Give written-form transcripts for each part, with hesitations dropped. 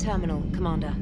terminal, Commander.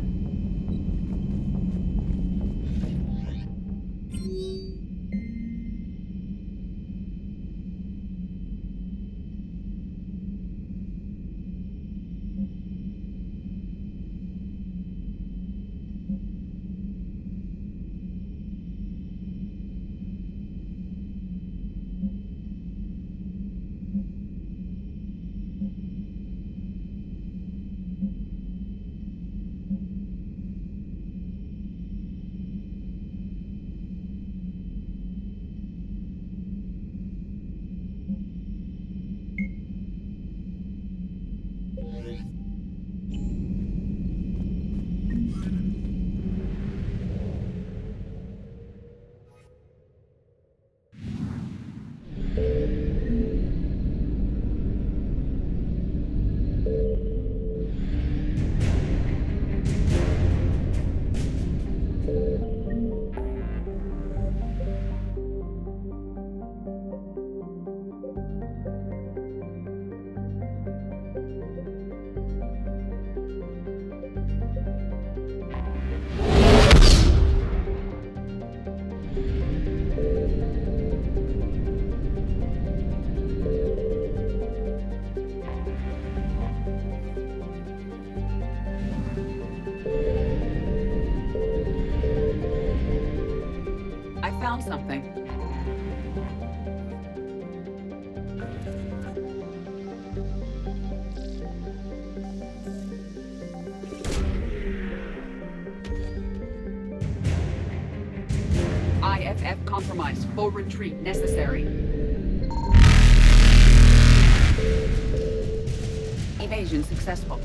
I found something. IFF compromised. Full retreat necessary. Evasion successful.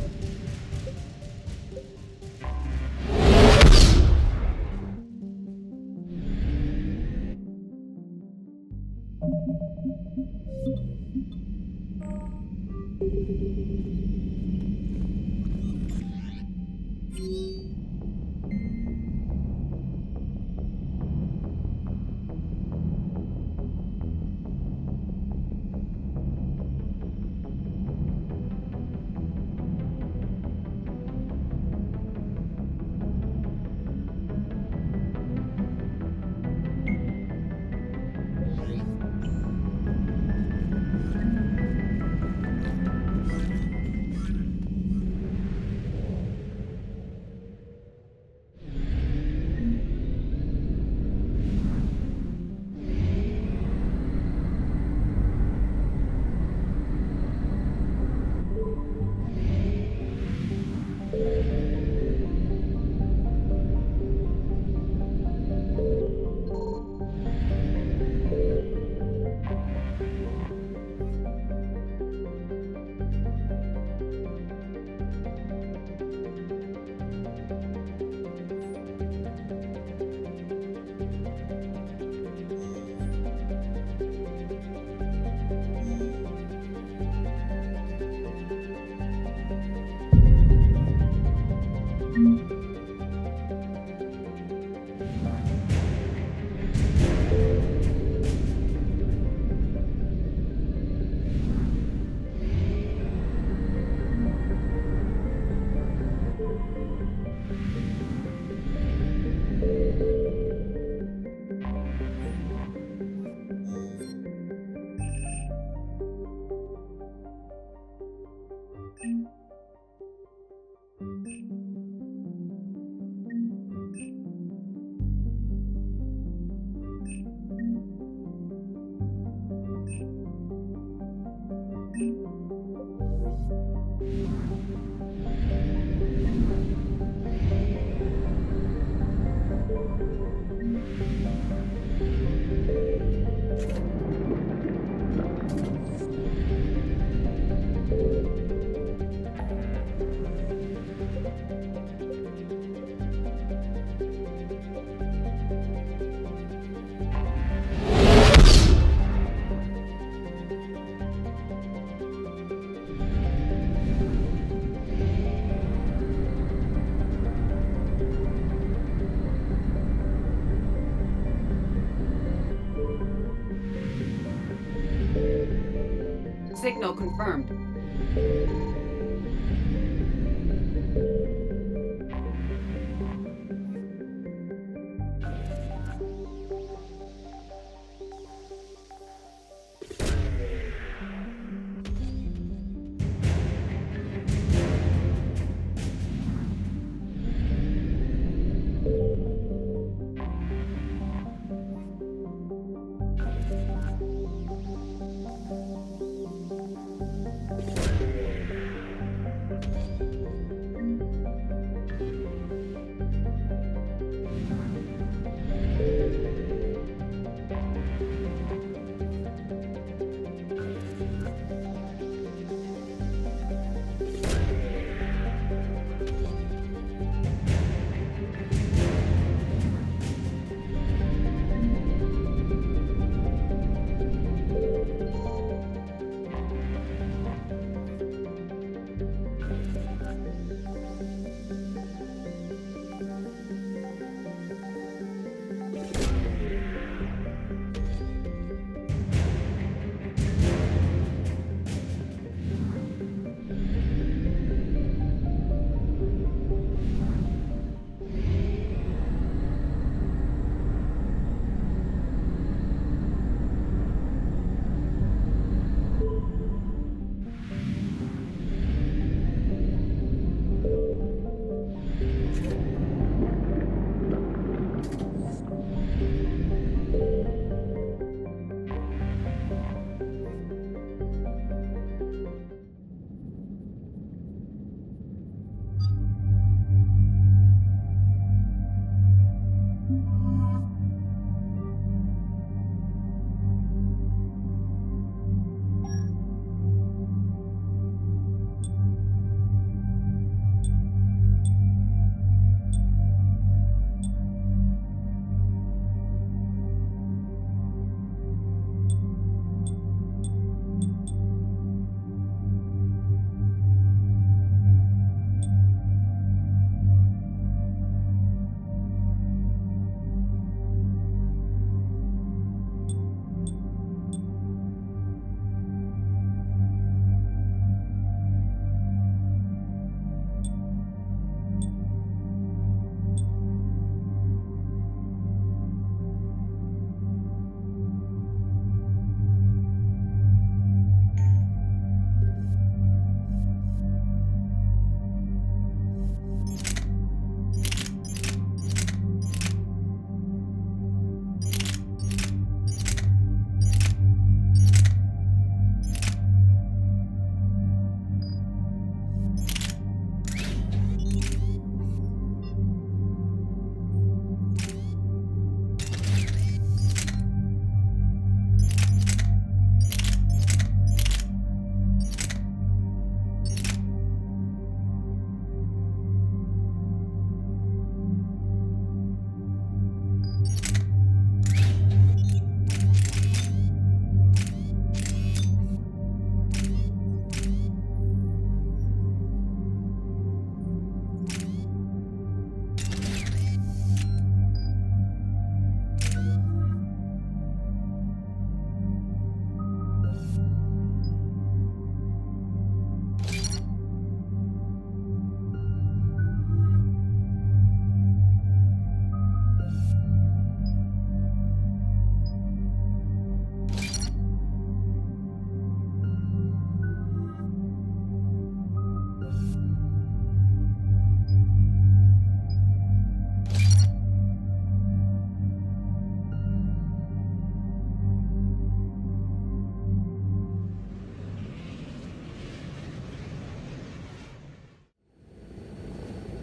Signal confirmed.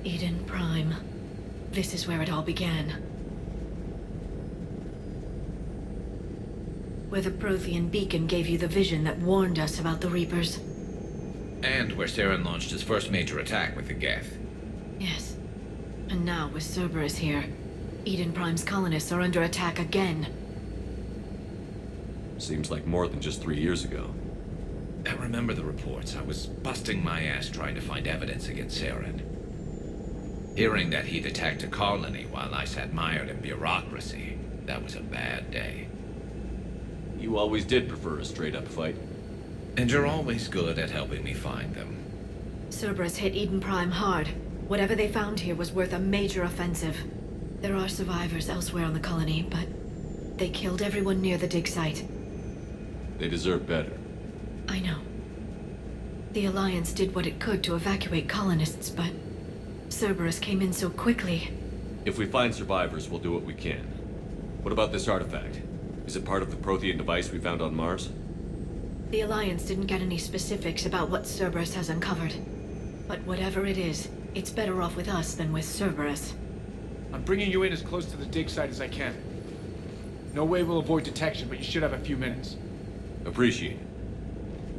Eden Prime. This is where it all began. Where the Prothean beacon gave you the vision that warned us about the Reapers. And where Saren launched his first major attack with the Geth. Yes. And now, with Cerberus here, Eden Prime's colonists are under attack again. Seems like more than just 3 years ago. I remember the reports. I was busting my ass trying to find evidence against Saren. Hearing that he'd attacked a colony while I sat mired in bureaucracy, that was a bad day. You always did prefer a straight-up fight. And you're always good at helping me find them. Cerberus hit Eden Prime hard. Whatever they found here was worth a major offensive. There are survivors elsewhere on the colony, but they killed everyone near the dig site. They deserve better. I know. The Alliance did what it could to evacuate colonists, but Cerberus came in so quickly. If we find survivors, we'll do what we can. What about this artifact? Is it part of the Prothean device we found on Mars? The Alliance didn't get any specifics about what Cerberus has uncovered. But whatever it is, it's better off with us than with Cerberus. I'm bringing you in as close to the dig site as I can. No way we'll avoid detection, but you should have a few minutes. Appreciate it.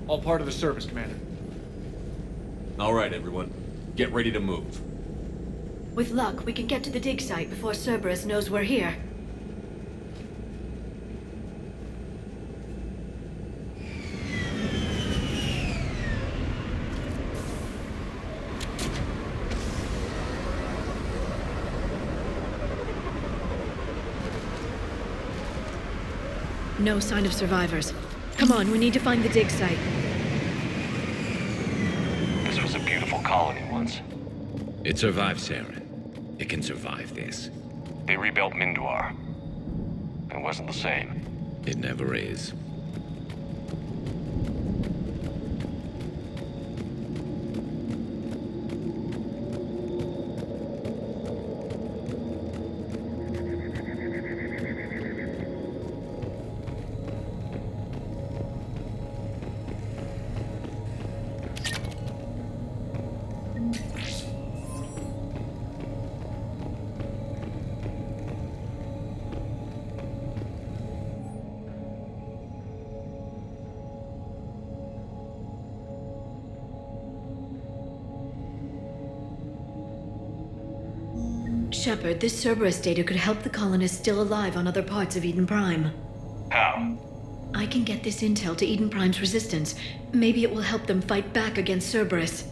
All part of the service, Commander. All right, everyone. Get ready to move. With luck, we can get to the dig site before Cerberus knows we're here. No sign of survivors. Come on, we need to find the dig site. This was a beautiful colony once. It survived Saren. It can survive this. They rebuilt Minduar. It wasn't the same. It never is. Shepard, this Cerberus data could help the colonists still alive on other parts of Eden Prime. How? I can get this intel to Eden Prime's resistance. Maybe it will help them fight back against Cerberus.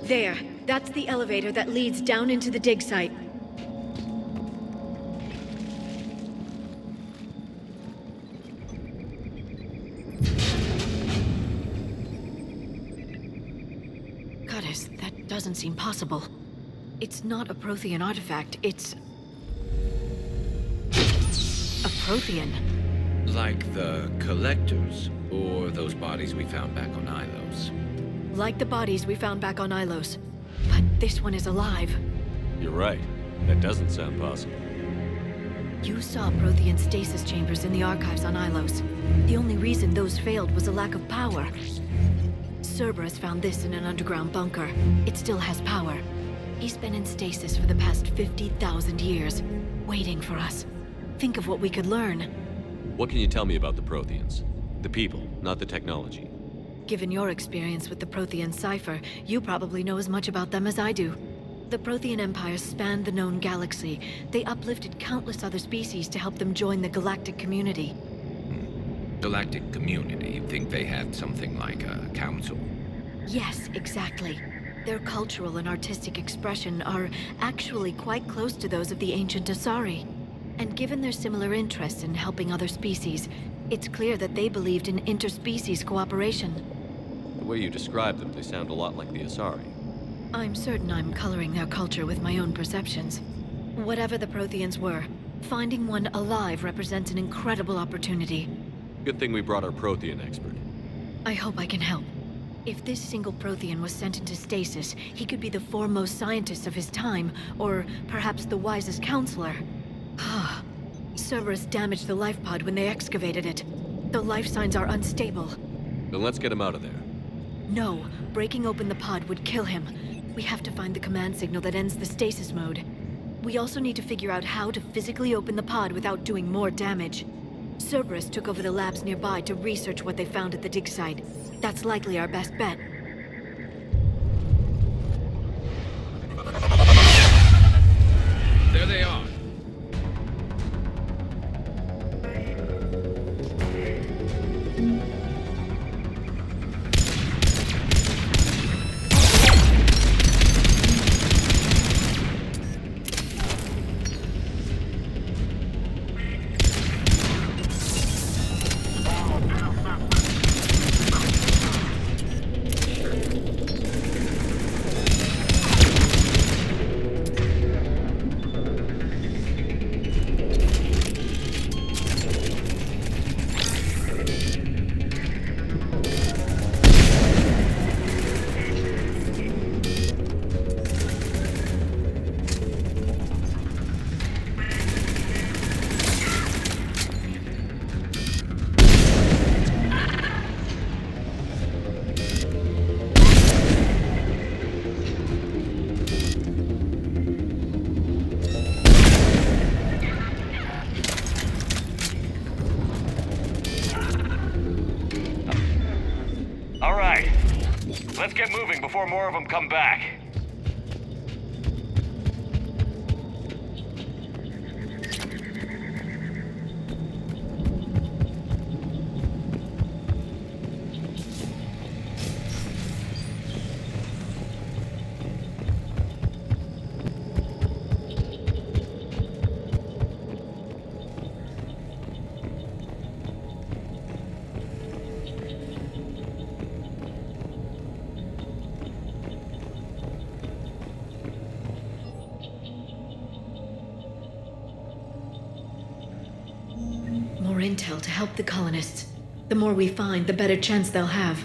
There. That's the elevator that leads down into the dig site. Goddess, that doesn't seem possible. It's not a Prothean artifact, it's a Prothean. Like the Collectors, or those bodies we found back on Ilos. Like the bodies we found back on Ilos. But this one is alive. You're right. That doesn't sound possible. You saw Prothean stasis chambers in the archives on Ilos. The only reason those failed was a lack of power. Cerberus found this in an underground bunker. It still has power. He's been in stasis for the past 50,000 years, waiting for us. Think of what we could learn. What can you tell me about the Protheans? The people, not the technology. Given your experience with the Prothean cipher, you probably know as much about them as I do. The Prothean Empire spanned the known galaxy. They uplifted countless other species to help them join the galactic community. Galactic community, you'd think they had something like a council. Yes, exactly. Their cultural and artistic expression are actually quite close to those of the ancient Asari. And given their similar interests in helping other species, it's clear that they believed in interspecies cooperation. The way you describe them, they sound a lot like the Asari. I'm certain I'm coloring their culture with my own perceptions. Whatever the Protheans were, finding one alive represents an incredible opportunity. Good thing we brought our Prothean expert. I hope I can help. If this single Prothean was sent into stasis, he could be the foremost scientist of his time, or perhaps the wisest counselor. Cerberus damaged the life pod when they excavated it. The life signs are unstable. Then let's get him out of there. No, breaking open the pod would kill him. We have to find the command signal that ends the stasis mode. We also need to figure out how to physically open the pod without doing more damage. Cerberus took over the labs nearby to research what they found at the dig site. That's likely our best bet. There they are. All right. Let's get moving before more of them come back. More intel to help the colonists. The more we find, the better chance they'll have.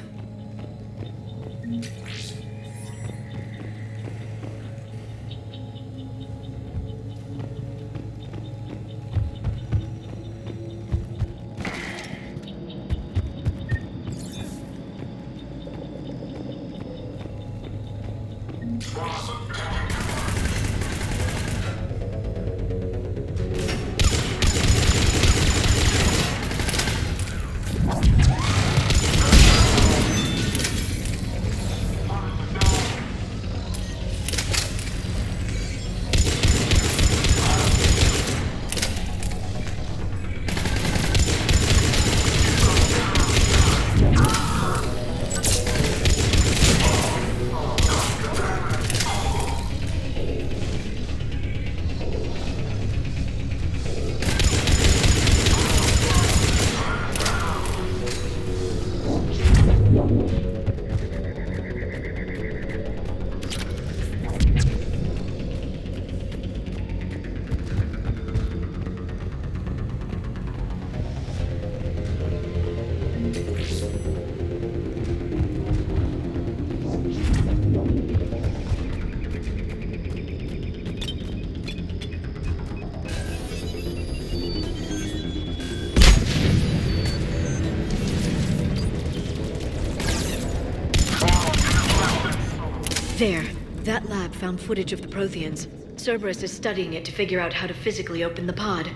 There. That lab found footage of the Protheans. Cerberus is studying it to figure out how to physically open the pod.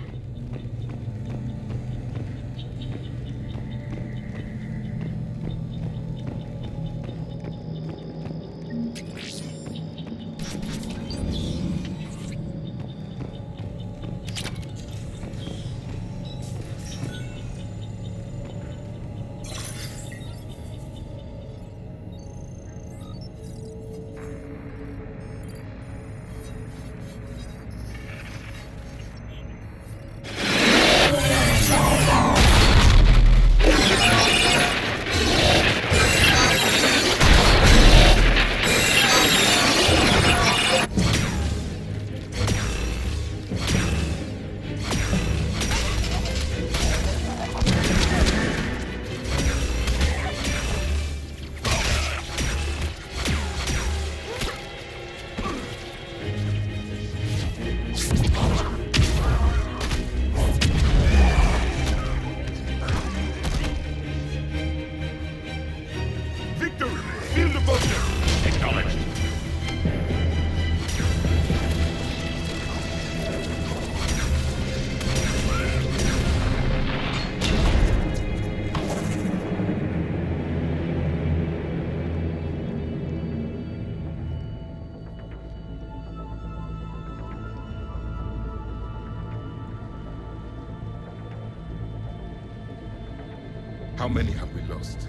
How many have we lost?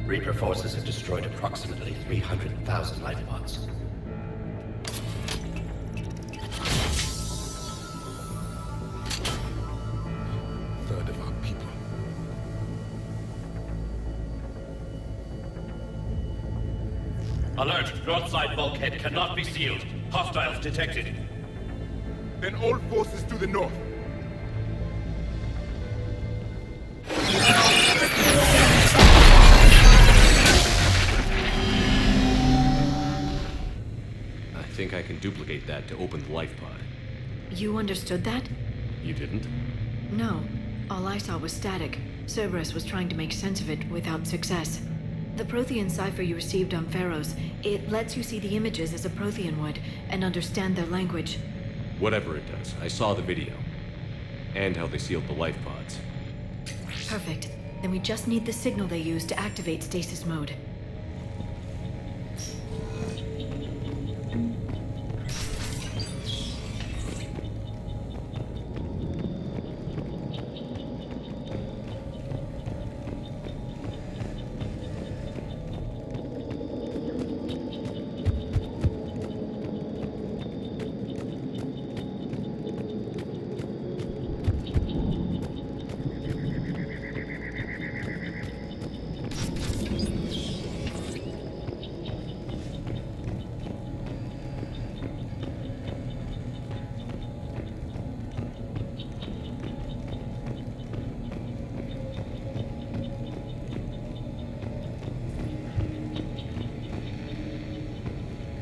Reaper forces have destroyed approximately 300,000 life pods. Third of our people. Alert! North side bulkhead cannot be sealed. Hostiles detected. Then all forces to the north. I think I can duplicate that to open the life pod. You understood that? You didn't? No. All I saw was static. Cerberus was trying to make sense of it without success. The Prothean cipher you received on Pharaohs, it lets you see the images as a Prothean would, and understand their language. Whatever it does, I saw the video. And how they sealed the life pods. Perfect. Then we just need the signal they used to activate stasis mode.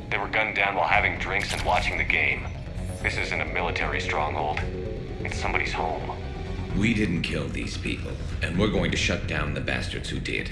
They were gunned down while having drinks and watching the game. This isn't a military stronghold. It's somebody's home. We didn't kill these people, and we're going to shut down the bastards who did.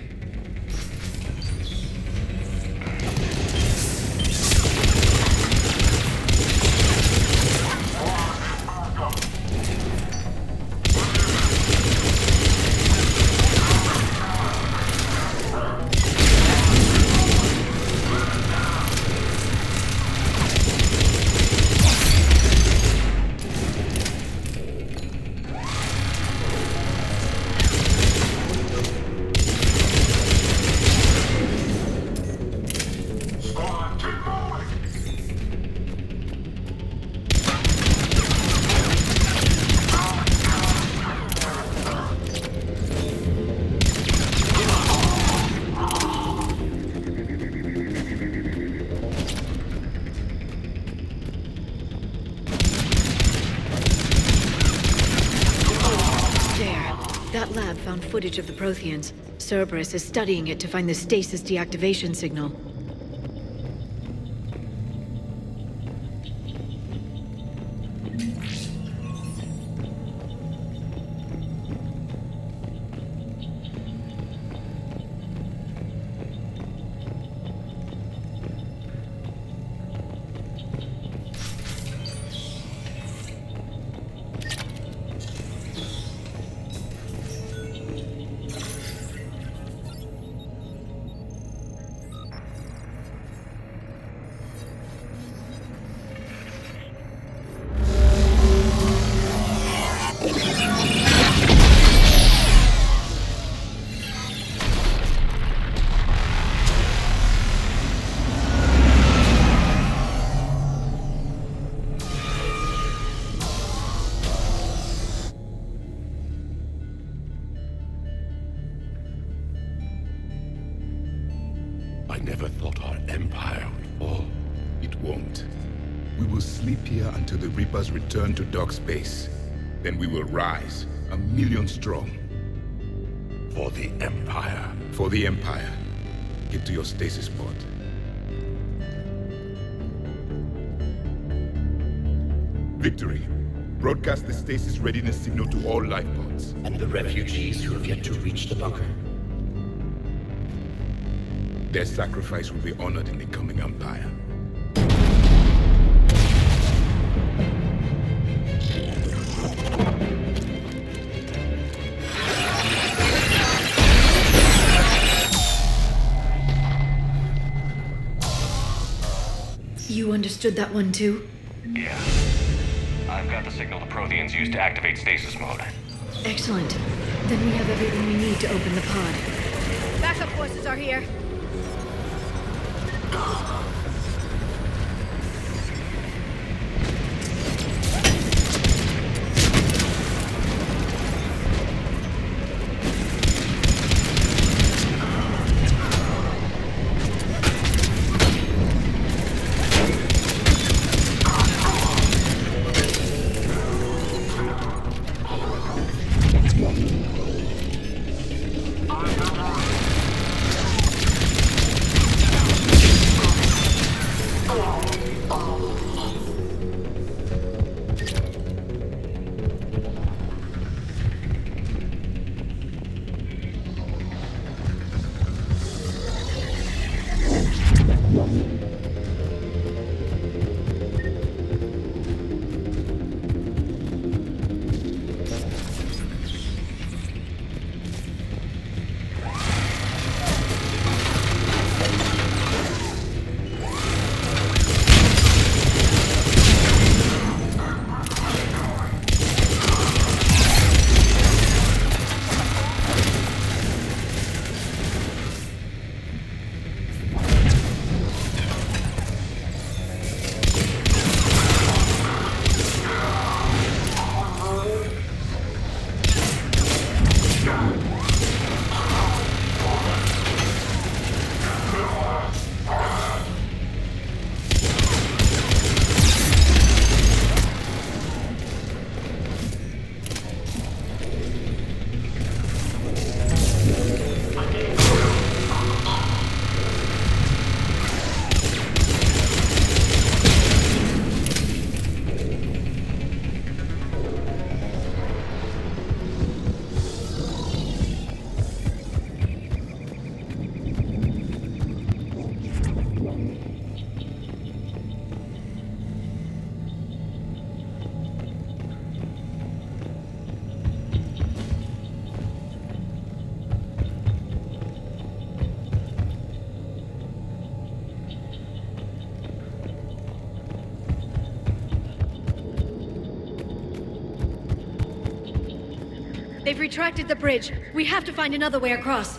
That lab found footage of the Protheans. Cerberus is studying it to find the stasis deactivation signal. I never thought our empire would fall. It won't. We will sleep here until the Reapers return to dark space. Then we will rise, 1,000,000 strong. For the Empire. For the Empire. Get to your stasis pod. Victory. Broadcast the stasis readiness signal to all life pods. And the refugees who have yet to reach the bunker. Their sacrifice will be honored in the coming Empire. You understood that one too? Yeah. I've got the signal the Protheans used to activate stasis mode. Excellent. Then we have everything we need to open the pod. Backup forces are here. They've retracted the bridge. We have to find another way across.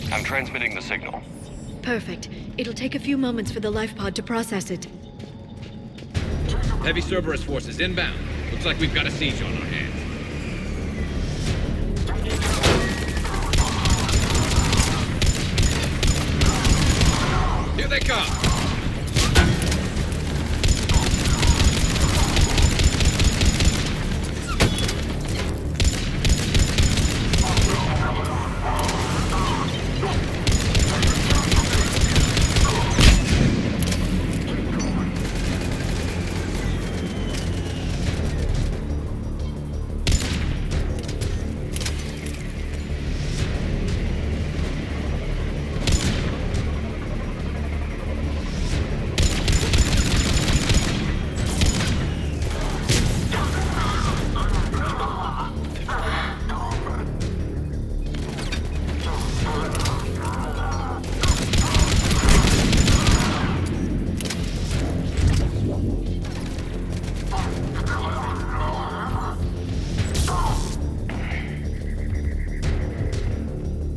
I'm transmitting the signal. Perfect. It'll take a few moments for the life pod to process it. Heavy Cerberus forces inbound. Looks like we've got a siege on our hands. Here they come!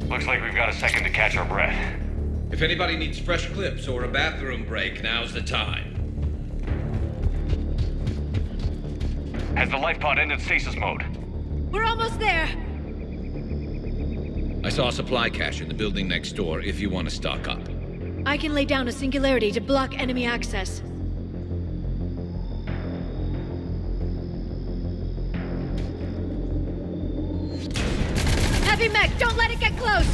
Looks like we've got a second to catch our breath. If anybody needs fresh clips or a bathroom break, now's the time. Has the life pod ended stasis mode? We're almost there! I saw a supply cache in the building next door if you want to stock up. I can lay down a singularity to block enemy access. Heavy mech, don't let it get close!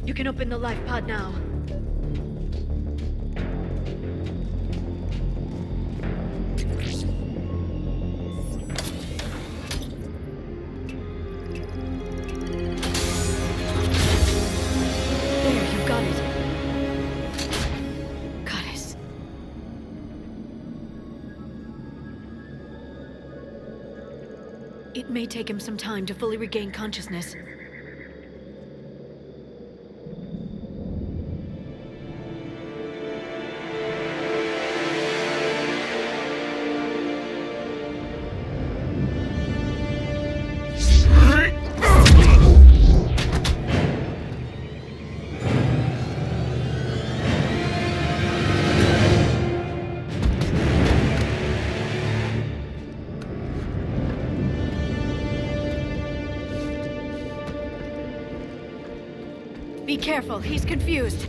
You can open the life pod now. There, you've got it. Goddess. It may take him some time to fully regain consciousness. Be careful, he's confused.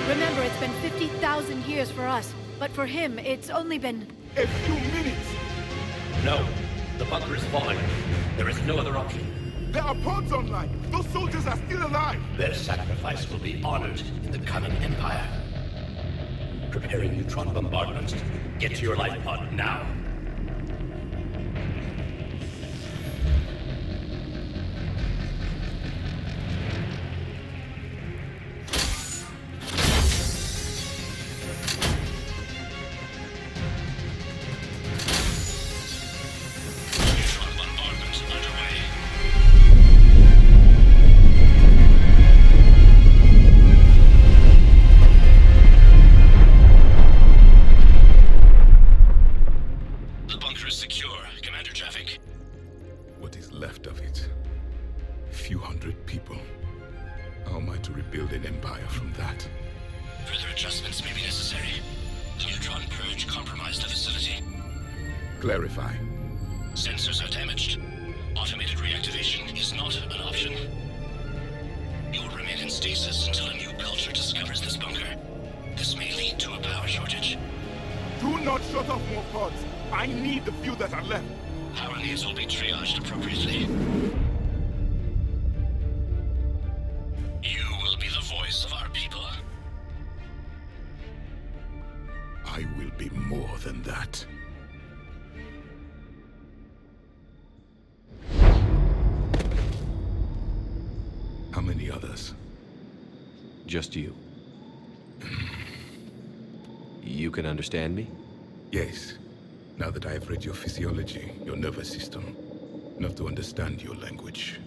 Remember, it's been 50,000 years for us, but for him, it's only been... A few minutes! No. The bunker is falling. There is no other option. There are pods online! Those soldiers are still alive! Their sacrifice will be honored in the coming Empire. Preparing neutron bombardment. Get to your life pod now. Neutron bombardment underway. The bunker is secure. Commander traffic. What is left of it? A few hundred people. How am I to rebuild an empire from that? Further adjustments may be necessary. The neutron purge compromised the facility. Clarify. Sensors are damaged. Automated reactivation is not an option. You will remain in stasis until a new culture discovers this bunker. This may lead to a power shortage. Do not shut off more pods! I need the few that are left! Power needs will be triaged appropriately. You will be the voice of our people. I will be more than that. any others. Just you. You can understand me? Yes. Now that I have read your physiology, your nervous system, enough to understand your language.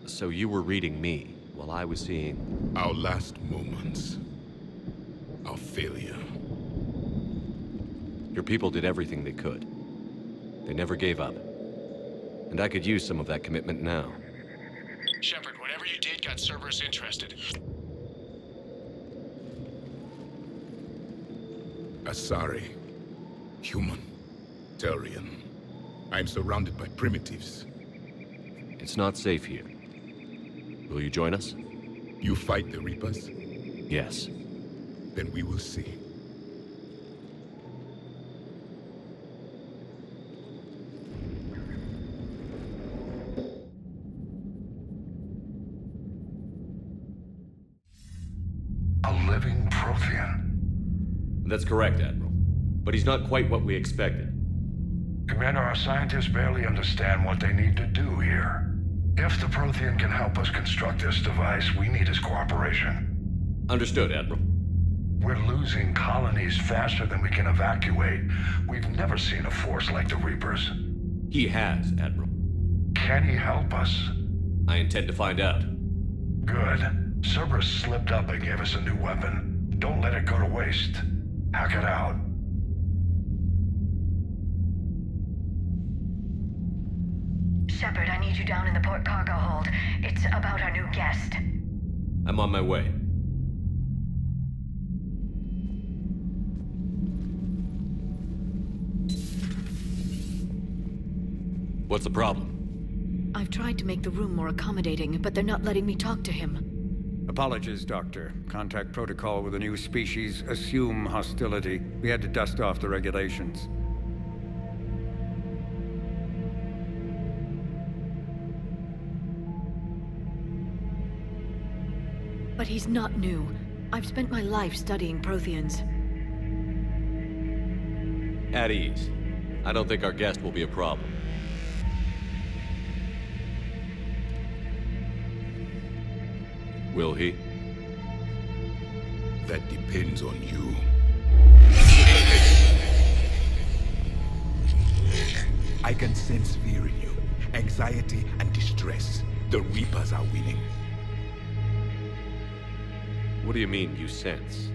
So you were reading me while I was seeing... Our last moments. Our failure. Your people did everything they could. They never gave up. And I could use some of that commitment now. Shepard, whatever you did got Cerberus interested. Asari. Human. Turian. I'm surrounded by primitives. It's not safe here. Will you join us? You fight the Reapers? Yes. Then we will see. A living Prothean. That's correct, Admiral. But he's not quite what we expected. Commander, our scientists barely understand what they need to do here. If the Prothean can help us construct this device, we need his cooperation. Understood, Admiral. We're losing colonies faster than we can evacuate. We've never seen a force like the Reapers. He has, Admiral. Can he help us? I intend to find out. Good. Cerberus slipped up and gave us a new weapon. Don't let it go to waste. Hack it out. Shepard, I need you down in the port cargo hold. It's about our new guest. I'm on my way. What's the problem? I've tried to make the room more accommodating, but they're not letting me talk to him. Apologies, Doctor. Contact protocol with a new species. Assume hostility. We had to dust off the regulations. But he's not new. I've spent my life studying Protheans. At ease. I don't think our guest will be a problem. Will he? That depends on you. I can sense fear in you, anxiety and distress. The Reapers are winning. What do you mean, you sense?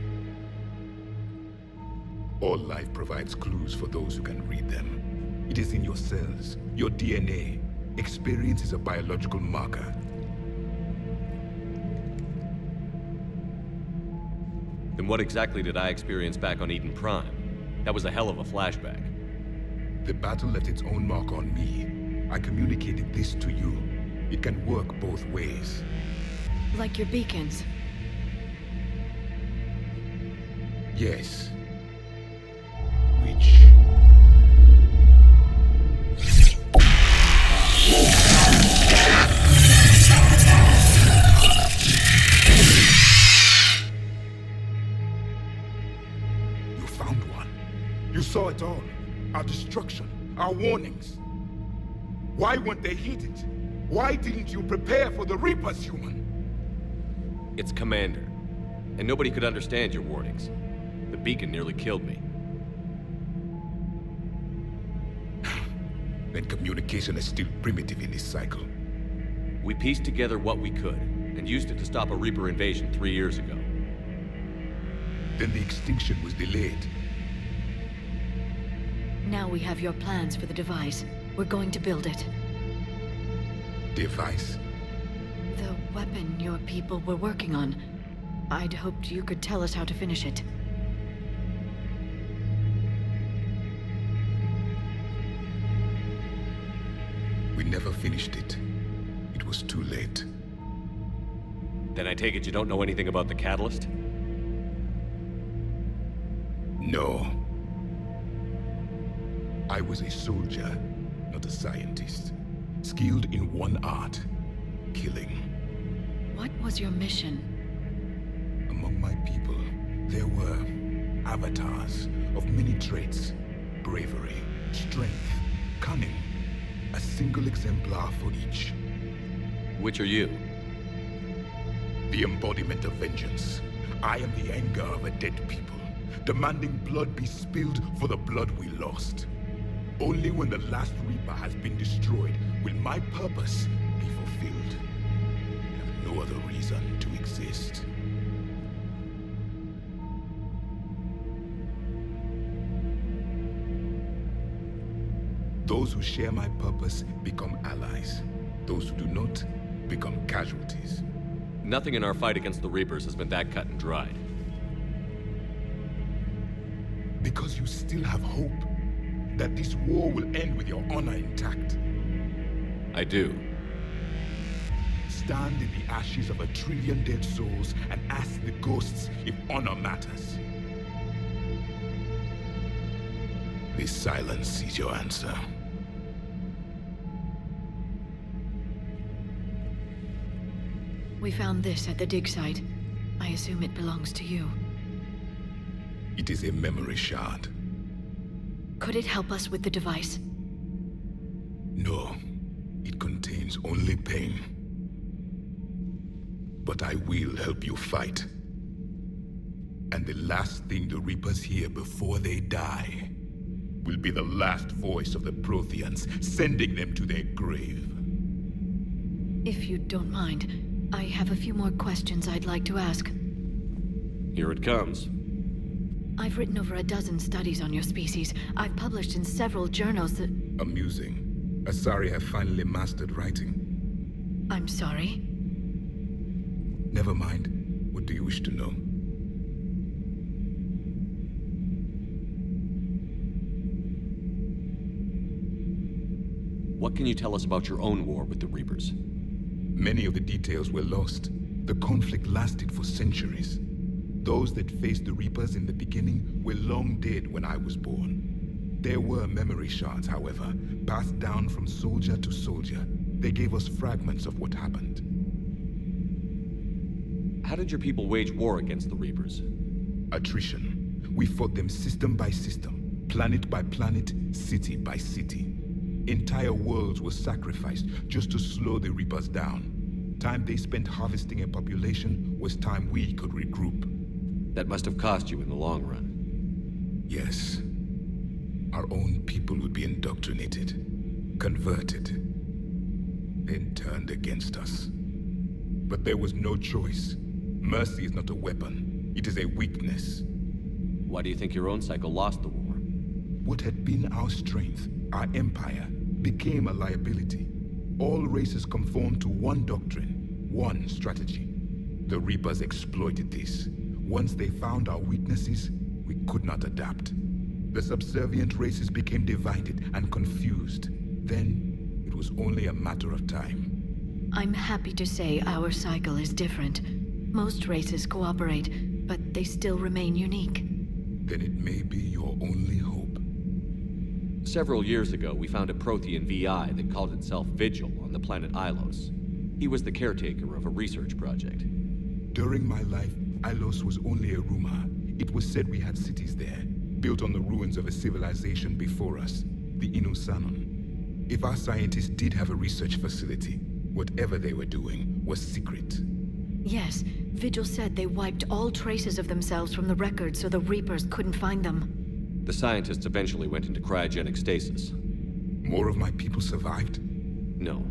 All life provides clues for those who can read them. It is in your cells, your DNA. Experience is a biological marker. Then what exactly did I experience back on Eden Prime? That was a hell of a flashback. The battle left its own mark on me. I communicated this to you. It can work both ways. Like your beacons. Yes. Which... You found one. You saw it all. Our destruction, our warnings. Why weren't they heeded? Why didn't you prepare for the Reapers, human? It's Commander. And nobody could understand your warnings. The beacon nearly killed me. Then communication is still primitive in this cycle. We pieced together what we could, and used it to stop a Reaper invasion 3 years ago. Then the extinction was delayed. Now we have your plans for the device. We're going to build it. Device? The weapon your people were working on. I'd hoped you could tell us how to finish it. We never finished it. It was too late. Then I take it you don't know anything about the catalyst? No. I was a soldier, not a scientist. Skilled in one art, killing. What was your mission? Among my people, there were avatars of many traits. Bravery, strength, cunning. A single exemplar for each. Which are you? The embodiment of vengeance. I am the anger of a dead people, demanding blood be spilled for the blood we lost. Only when the last Reaper has been destroyed will my purpose be fulfilled. I have no other reason to exist. Those who share my purpose become allies. Those who do not become casualties. Nothing in our fight against the Reapers has been that cut and dried. Because you still have hope that this war will end with your honor intact. I do. Stand in the ashes of 1 trillion dead souls and ask the ghosts if honor matters. This silence is your answer. We found this at the dig site. I assume it belongs to you. It is a memory shard. Could it help us with the device? No, it contains only pain. But I will help you fight. And the last thing the Reapers hear before they die will be the last voice of the Protheans, sending them to their grave. If you don't mind, I have a few more questions I'd like to ask. Here it comes. I've written over a dozen studies on your species. I've published in several journals that... Amusing. Asari have finally mastered writing. I'm sorry? Never mind. What do you wish to know? What can you tell us about your own war with the Reapers? Many of the details were lost. The conflict lasted for centuries. Those that faced the Reapers in the beginning were long dead when I was born. There were memory shards, however, passed down from soldier to soldier. They gave us fragments of what happened. How did your people wage war against the Reapers? Attrition. We fought them system by system, planet by planet, city by city. Entire worlds were sacrificed just to slow the Reapers down. Time they spent harvesting a population was time we could regroup. That must have cost you in the long run. Yes. Our own people would be indoctrinated, converted, then turned against us. But there was no choice. Mercy is not a weapon. It is a weakness. Why do you think your own cycle lost the war? What had been our strength, our empire, became a liability. All races conformed to one doctrine, one strategy. The Reapers exploited this. Once they found our weaknesses, we could not adapt. The subservient races became divided and confused. Then, it was only a matter of time. I'm happy to say our cycle is different. Most races cooperate, but they still remain unique. Then it may be your only hope. Several years ago, we found a Prothean VI that called itself Vigil on the planet Ilos. He was the caretaker of a research project. During my life, Ilos was only a rumor. It was said we had cities there, built on the ruins of a civilization before us, the Inusanon. If our scientists did have a research facility, whatever they were doing was secret. Yes, Vigil said they wiped all traces of themselves from the records so the Reapers couldn't find them. The scientists eventually went into cryogenic stasis. More of my people survived? No,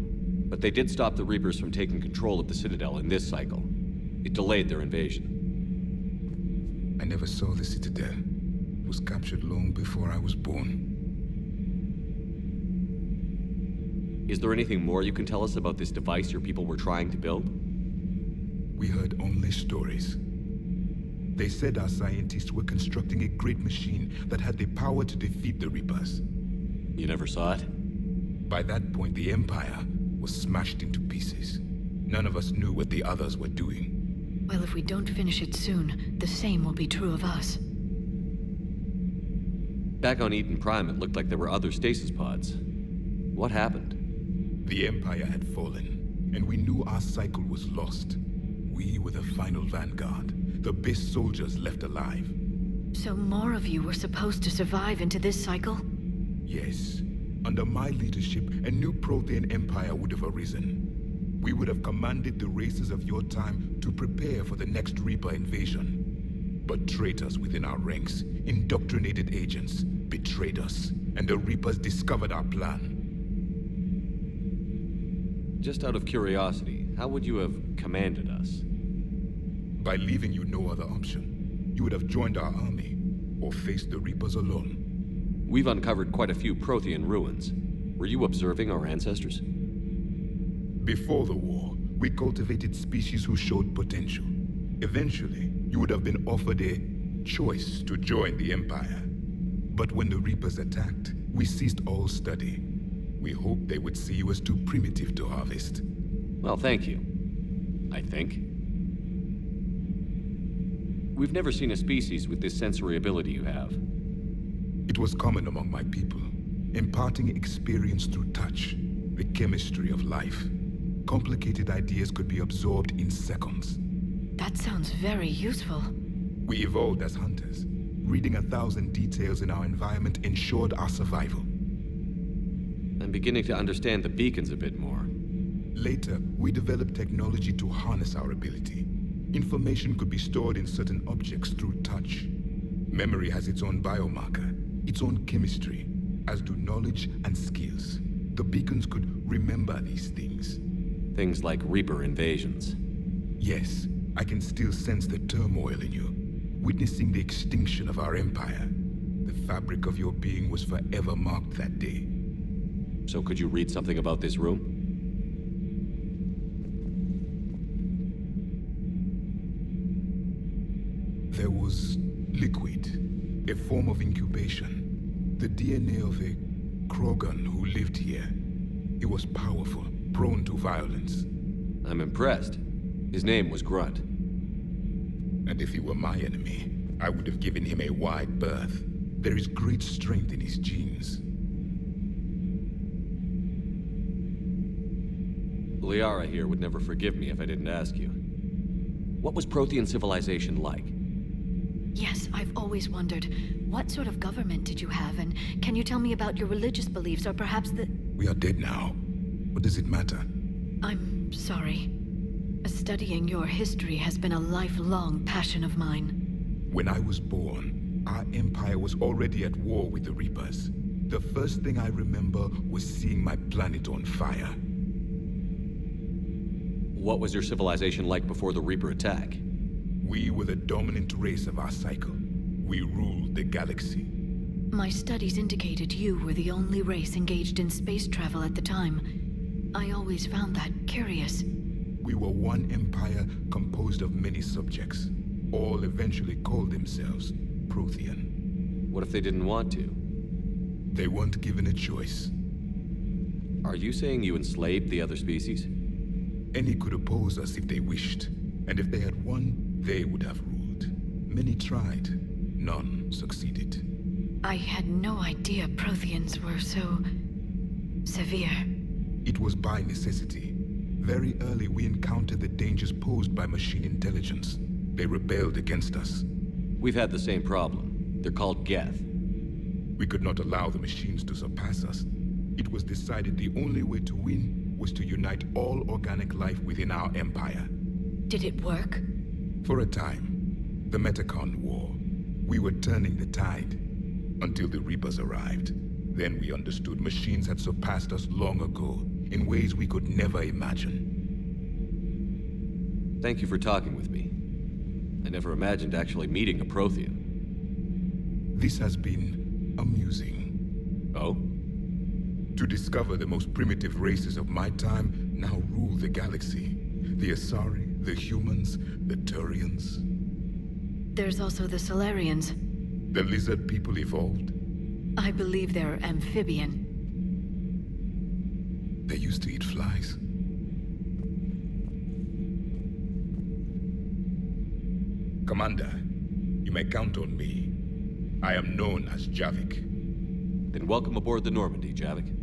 but they did stop the Reapers from taking control of the Citadel in this cycle. It delayed their invasion. I never saw the Citadel. It was captured long before I was born. Is there anything more you can tell us about this device your people were trying to build? We heard only stories. They said our scientists were constructing a great machine that had the power to defeat the Reapers. You never saw it? By that point, the Empire was smashed into pieces. None of us knew what the others were doing. Well, if we don't finish it soon, the same will be true of us. Back on Eden Prime, it looked like there were other stasis pods. What happened? The Empire had fallen, and we knew our cycle was lost. We were the final vanguard, the best soldiers left alive. So more of you were supposed to survive into this cycle? Yes. Under my leadership, a new Prothean empire would have arisen. we would have commanded the races of your time to prepare for the next Reaper invasion. But traitors within our ranks, indoctrinated agents, betrayed us, and the Reapers discovered our plan. Just out of curiosity, how would you have commanded us? By leaving you no other option. You would have joined our army, or faced the Reapers alone. We've uncovered quite a few Prothean ruins. Were you observing our ancestors? Before the war, we cultivated species who showed potential. Eventually, you would have been offered a choice to join the Empire. But when the Reapers attacked, we ceased all study. We hoped they would see you as too primitive to harvest. Well, thank you. I think. We've never seen a species with this sensory ability you have. It was common among my people, imparting experience through touch, the chemistry of life. Complicated ideas could be absorbed in seconds. That sounds very useful. We evolved as hunters. Reading 1,000 details in our environment ensured our survival. I'm beginning to understand the beacons a bit more. Later, we developed technology to harness our ability. Information could be stored in certain objects through touch. Memory has its own biomarker, its own chemistry, as do knowledge and skills. The beacons could remember these things. Things like Reaper invasions. Yes, I can still sense the turmoil in you, witnessing the extinction of our empire. The fabric of your being was forever marked that day. So could you read something about this room? There was liquid, a form of incubation. The DNA of a Krogan who lived here. He was powerful, prone to violence. I'm impressed. His name was Grunt. And if he were my enemy, I would have given him a wide berth. There is great strength in his genes. Liara here would never forgive me if I didn't ask you. What was Prothean civilization like? Yes, I've always wondered, what sort of government did you have, and can you tell me about your religious beliefs, or perhaps the... We are dead now. What does it matter? I'm sorry. Studying your history has been a lifelong passion of mine. When I was born, our empire was already at war with the Reapers. The first thing I remember was seeing my planet on fire. What was your civilization like before the Reaper attack? We were the dominant race of our cycle. We ruled the galaxy. My studies indicated you were the only race engaged in space travel at the time. I always found that curious. We were one empire composed of many subjects. All eventually called themselves Prothean. What if they didn't want to? They weren't given a choice. Are you saying you enslaved the other species? Any could oppose us if they wished. And if they had won, they would have ruled. Many tried. None succeeded. I had no idea Protheans were so... severe. It was by necessity. Very early we encountered the dangers posed by machine intelligence. They rebelled against us. We've had the same problem. They're called Geth. We could not allow the machines to surpass us. It was decided the only way to win was to unite all organic life within our empire. Did it work? For a time. The Metacon War. We were turning the tide. Until the Reapers arrived. Then we understood machines had surpassed us long ago, in ways we could never imagine. Thank you for talking with me. I never imagined actually meeting a Prothean. This has been amusing. Oh? To discover the most primitive races of my time now rule the galaxy. The Asari, the humans, the Turians. There's also the Solarians. The lizard people evolved. I believe they're amphibian. They used to eat flies. Commander, you may count on me. I am known as Javik. Then welcome aboard the Normandy, Javik.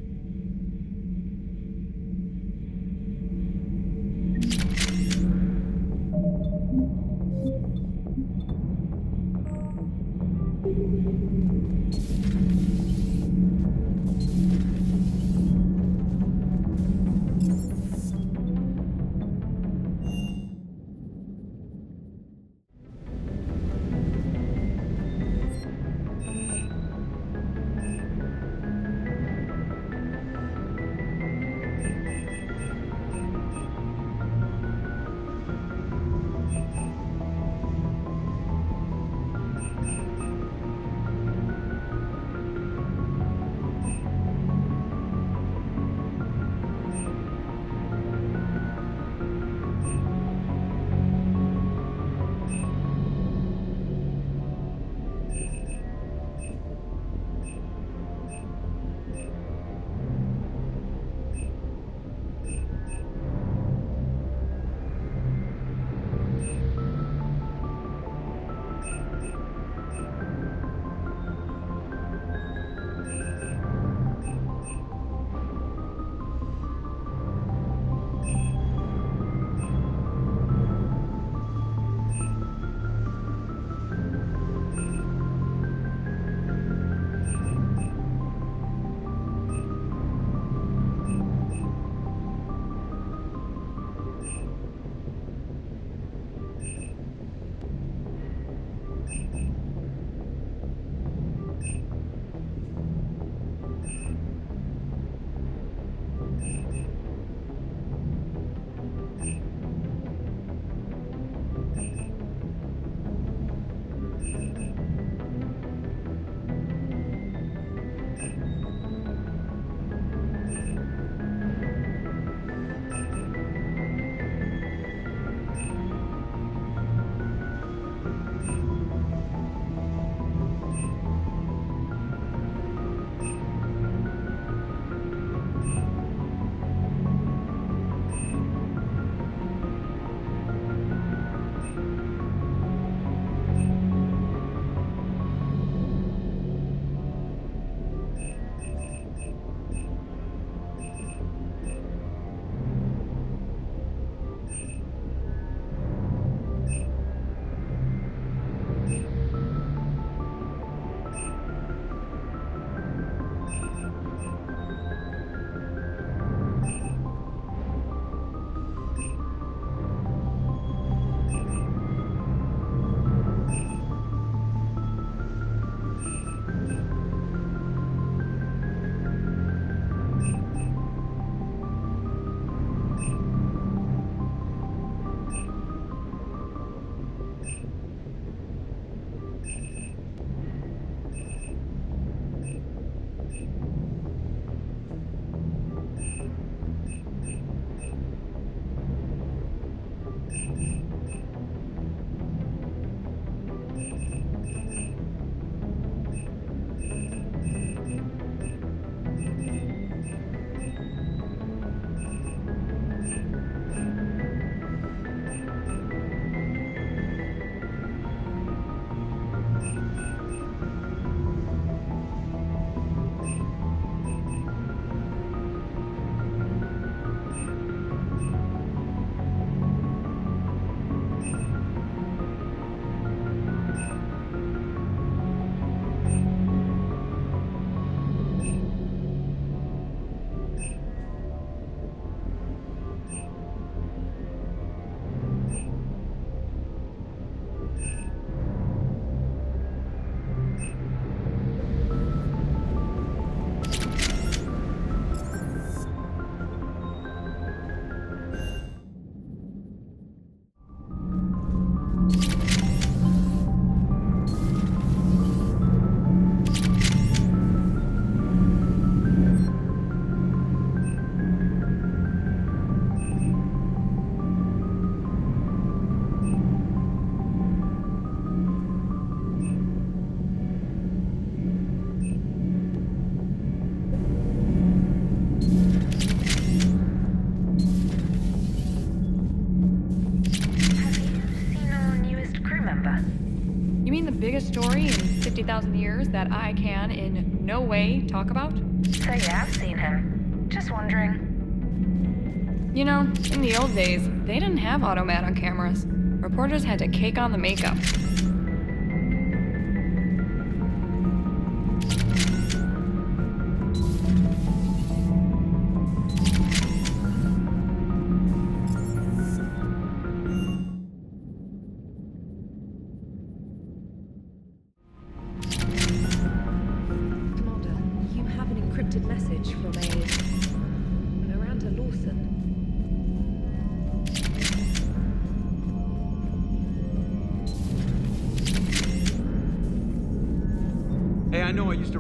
biggest story in 50,000 years that I can in no way talk about? So you have seen him. Just wondering. You know, in the old days, they didn't have automat on cameras. Reporters had to cake on the makeup.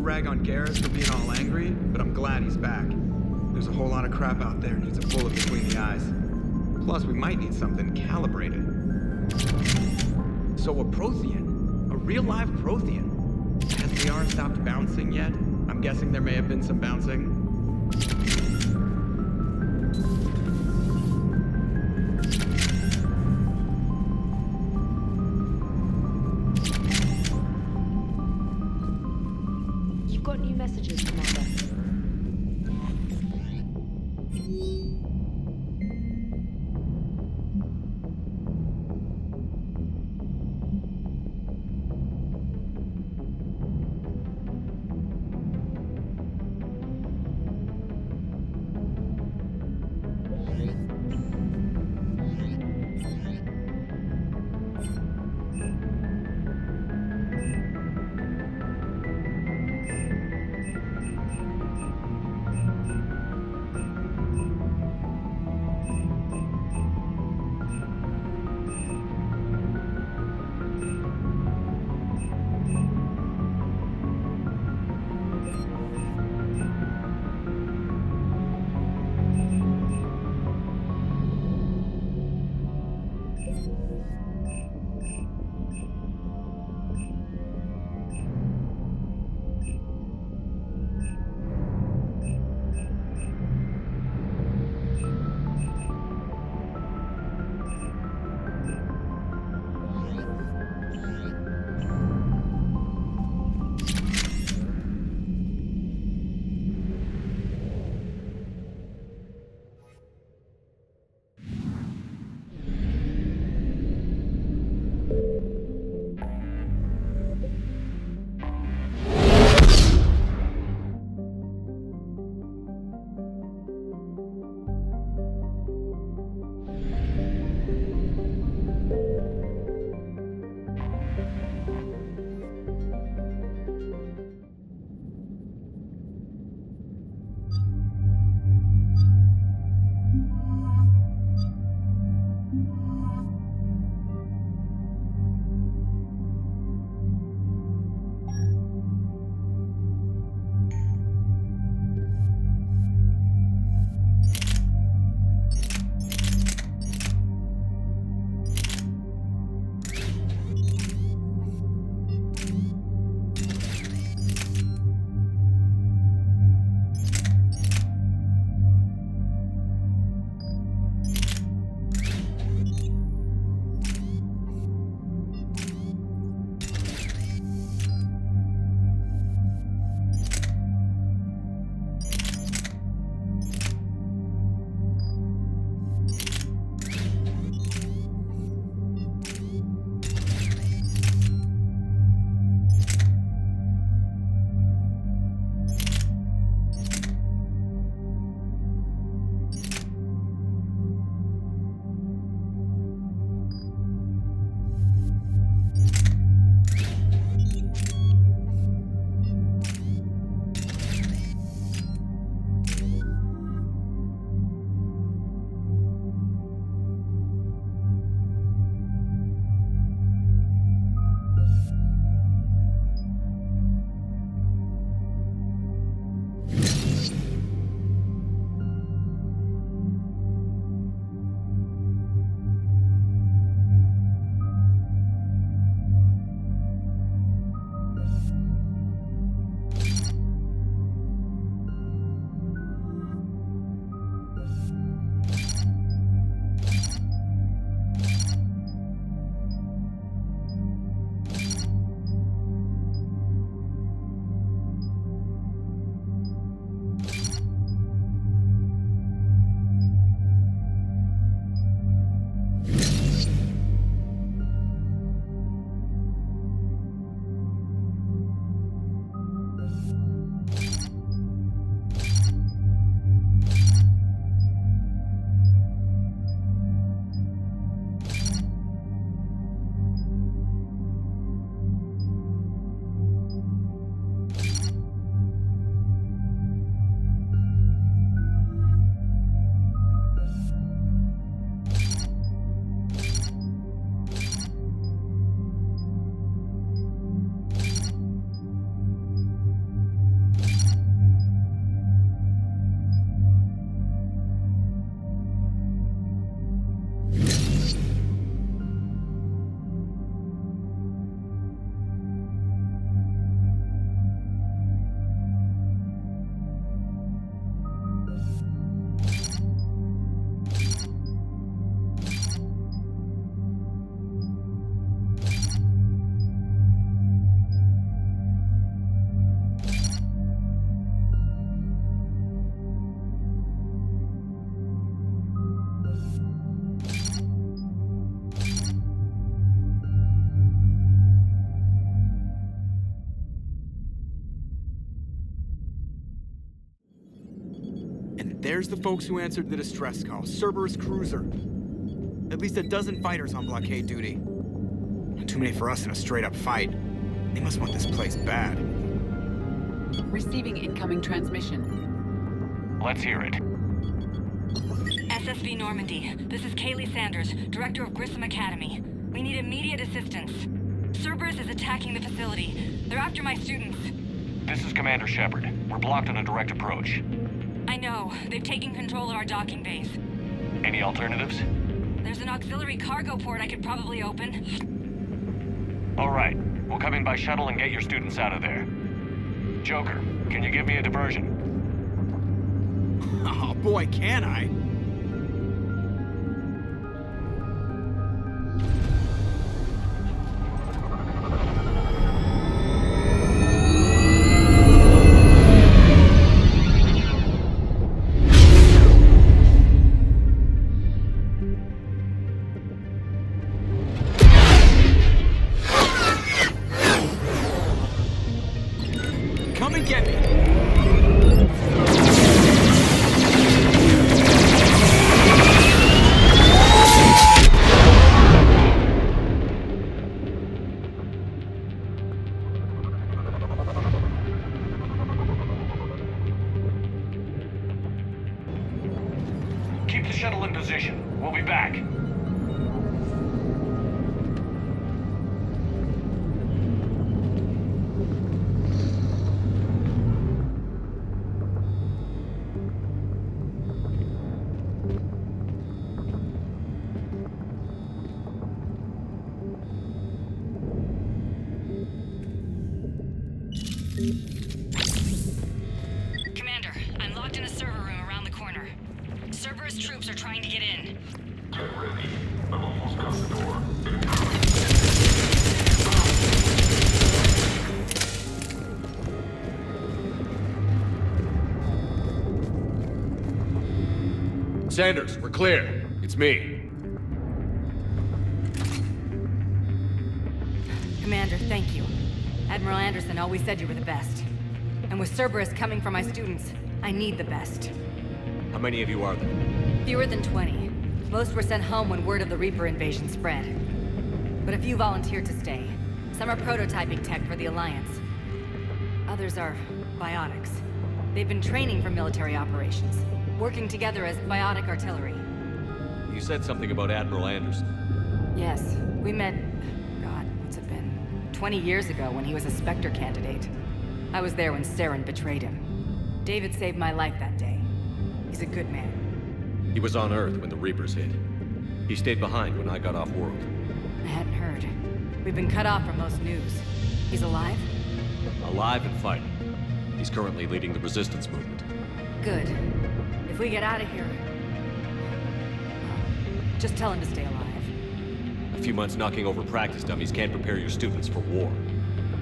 Rag on Garrus for being all angry, but I'm glad he's back. There's a whole lot of crap out there needs a bullet between the eyes. Plus, we might need something calibrated. So a Prothean? A real live Prothean? Has the AR stopped bouncing yet? I'm guessing there may have been some bouncing. There's the folks who answered the distress call. Cerberus cruiser. At least a dozen fighters on blockade duty. Not too many for us in a straight-up fight. They must want this place bad. Receiving incoming transmission. Let's hear it. SSV Normandy. This is Kaylee Sanders, Director of Grissom Academy. We need immediate assistance. Cerberus is attacking the facility. They're after my students. This is Commander Shepard. We're blocked on a direct approach. I know. They've taken control of our docking base. Any alternatives? There's an auxiliary cargo port I could probably open. All right. We'll come in by shuttle and get your students out of there. Joker, can you give me a diversion? Oh boy, can I? Come and get me! Keep the shuttle in position. We'll be back. Commander, I'm locked in a server room around the corner. Cerberus troops are trying to get in. Get ready. I've almost got the door. Sanders, we're clear. It's me. Commander, thank you. Admiral Anderson always said you were the best. And with Cerberus coming for my students, I need the best. How many of you are there? Fewer than 20. Most were sent home when word of the Reaper invasion spread. But a few volunteered to stay. Some are prototyping tech for the Alliance. Others are biotics. They've been training for military operations, working together as biotic artillery. You said something about Admiral Anderson. Yes, we met, God, what's it been? 20 years ago when he was a Spectre candidate. I was there when Saren betrayed him. David saved my life that day. He's a good man. He was on Earth when the Reapers hit. He stayed behind when I got off-world. I hadn't heard. We've been cut off from most news. He's alive? Alive and fighting. He's currently leading the resistance movement. Good. If we get out of here... just tell him to stay alive. A few months knocking over practice dummies can't prepare your students for war.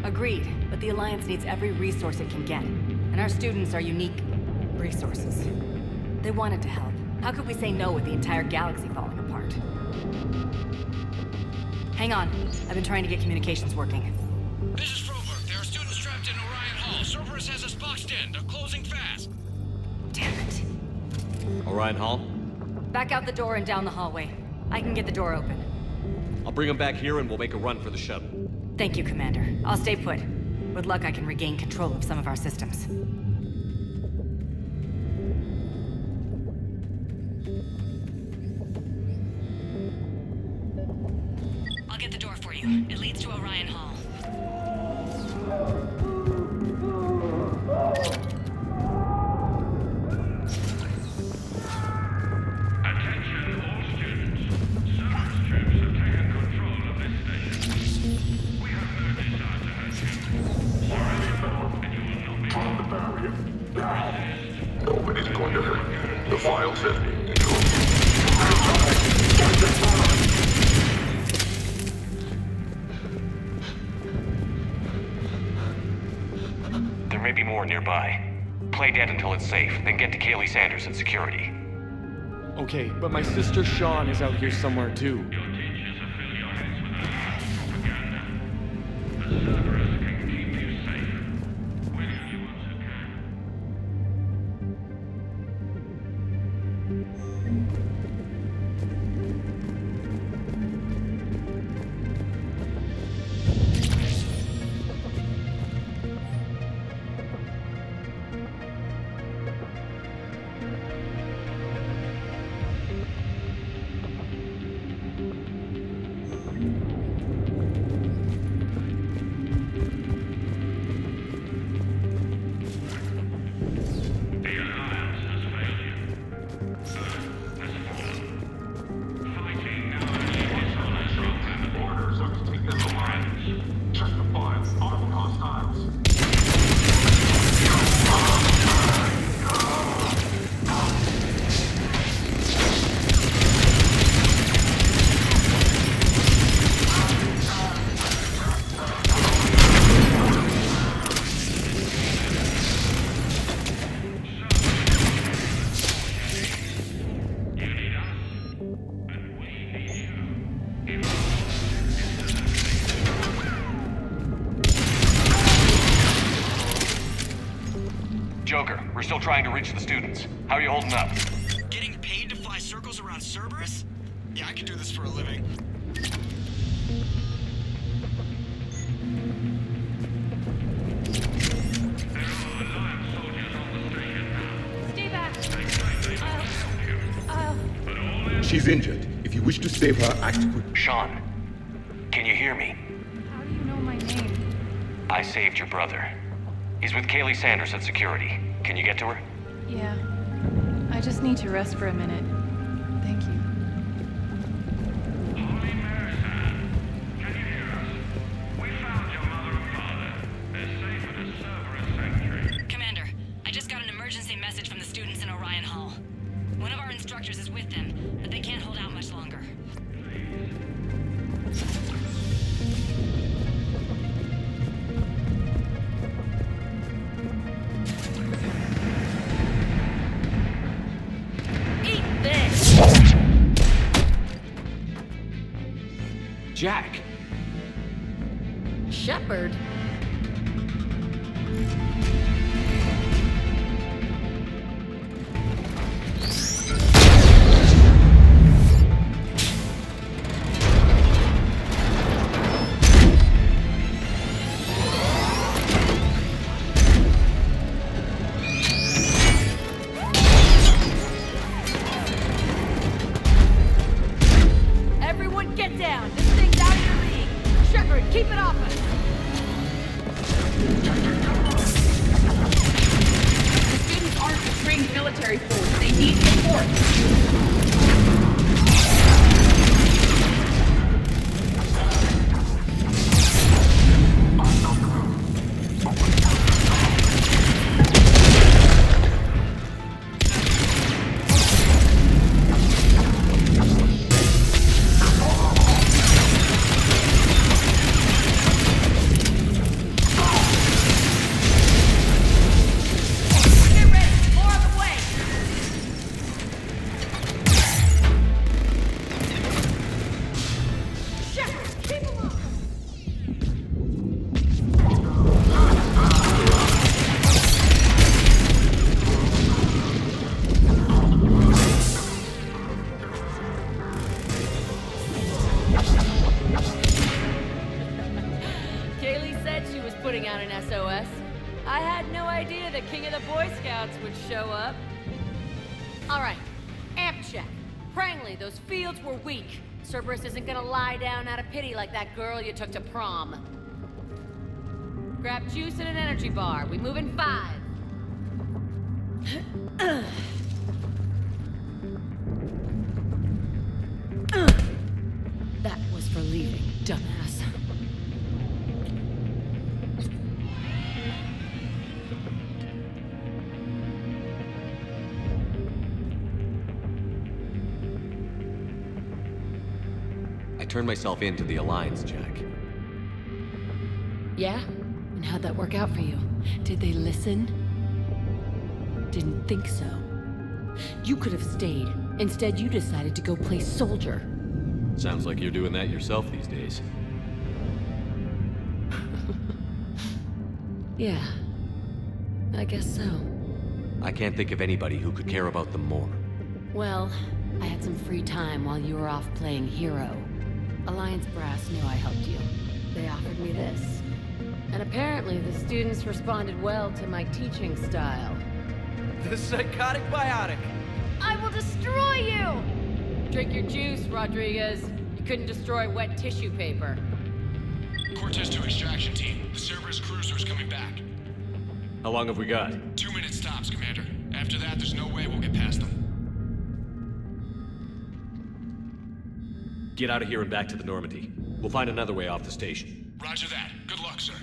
Agreed, but the Alliance needs every resource it can get. And our students are unique resources. They wanted to help. How could we say no with the entire galaxy falling apart? Hang on. I've been trying to get communications working. This is Froberg. There are students trapped in Orion Hall. Cerberus has us boxed in. They're closing fast. Damn it. Orion Hall? Back out the door and down the hallway. I can get the door open. I'll bring them back here and we'll make a run for the shuttle. Thank you, Commander. I'll stay put. With luck, I can regain control of some of our systems. I'll get the door for you. It leads to Orion Hall. Attention all students. Cerberus troops have taken control of this station. We have no desire to hurt you. Sorry, and you will not be on the barrier. Nobody's going to hurt you. The file says There may be more nearby. Play dead until it's safe, then get to Kaylee Sanders and security. Okay, but my sister Sean is out here somewhere too. your teachers affiliates with propaganda. The Cerberus can keep you safe. When anyone who can. We're still trying to reach the students. How are you holding up? Getting paid to fly circles around Cerberus? Yeah, I could do this for a living. Stay back. She's injured. If you wish to save her, act quick. Sean, can you hear me? How do you know my name? I saved your brother. He's with Kaylee Sanders at security. Can you get to her? Yeah. I just need to rest for a minute. Thank you. Holy Mary, can you hear us? We found your mother and father. They're safe at a Cerberus sanctuary. Commander, I just got an emergency message from the students in Orion Hall. One of our instructors is with them, but they can't hold out much longer. Eat this! Jack! Shepard? Everyone get down! This thing's out of your league! Shepard, keep it off us! The students aren't a trained military force. They need support. Get ready! More on the way! Shepard, keep them off! Kaylee said she was putting out an SOS. I had no idea the king of the Boy Scouts would show up. All right, amp check. Prangley, those fields were weak. Cerberus isn't gonna lie down out of pity like that girl you took to prom. Grab juice and an energy bar. We move in 5. That was for leaving, dumbass. I turned myself in to the Alliance, Jack. Yeah? And how'd that work out for you? Did they listen? Didn't think so. You could have stayed. Instead, you decided to go play soldier. Sounds like you're doing that yourself these days. Yeah. I guess so. I can't think of anybody who could care about them more. Well, I had some free time while you were off playing hero. Alliance Brass knew I helped you. They offered me this. And apparently the students responded well to my teaching style. The psychotic biotic. I will destroy you! Drink your juice, Rodriguez. You couldn't destroy wet tissue paper. Cortez to extraction team. The Cerberus cruiser's coming back. How long have we got? 2 minutes tops, Commander. After that, there's no way we'll get past them. Get out of here and back to the Normandy. We'll find another way off the station. Roger that. Good luck, sir.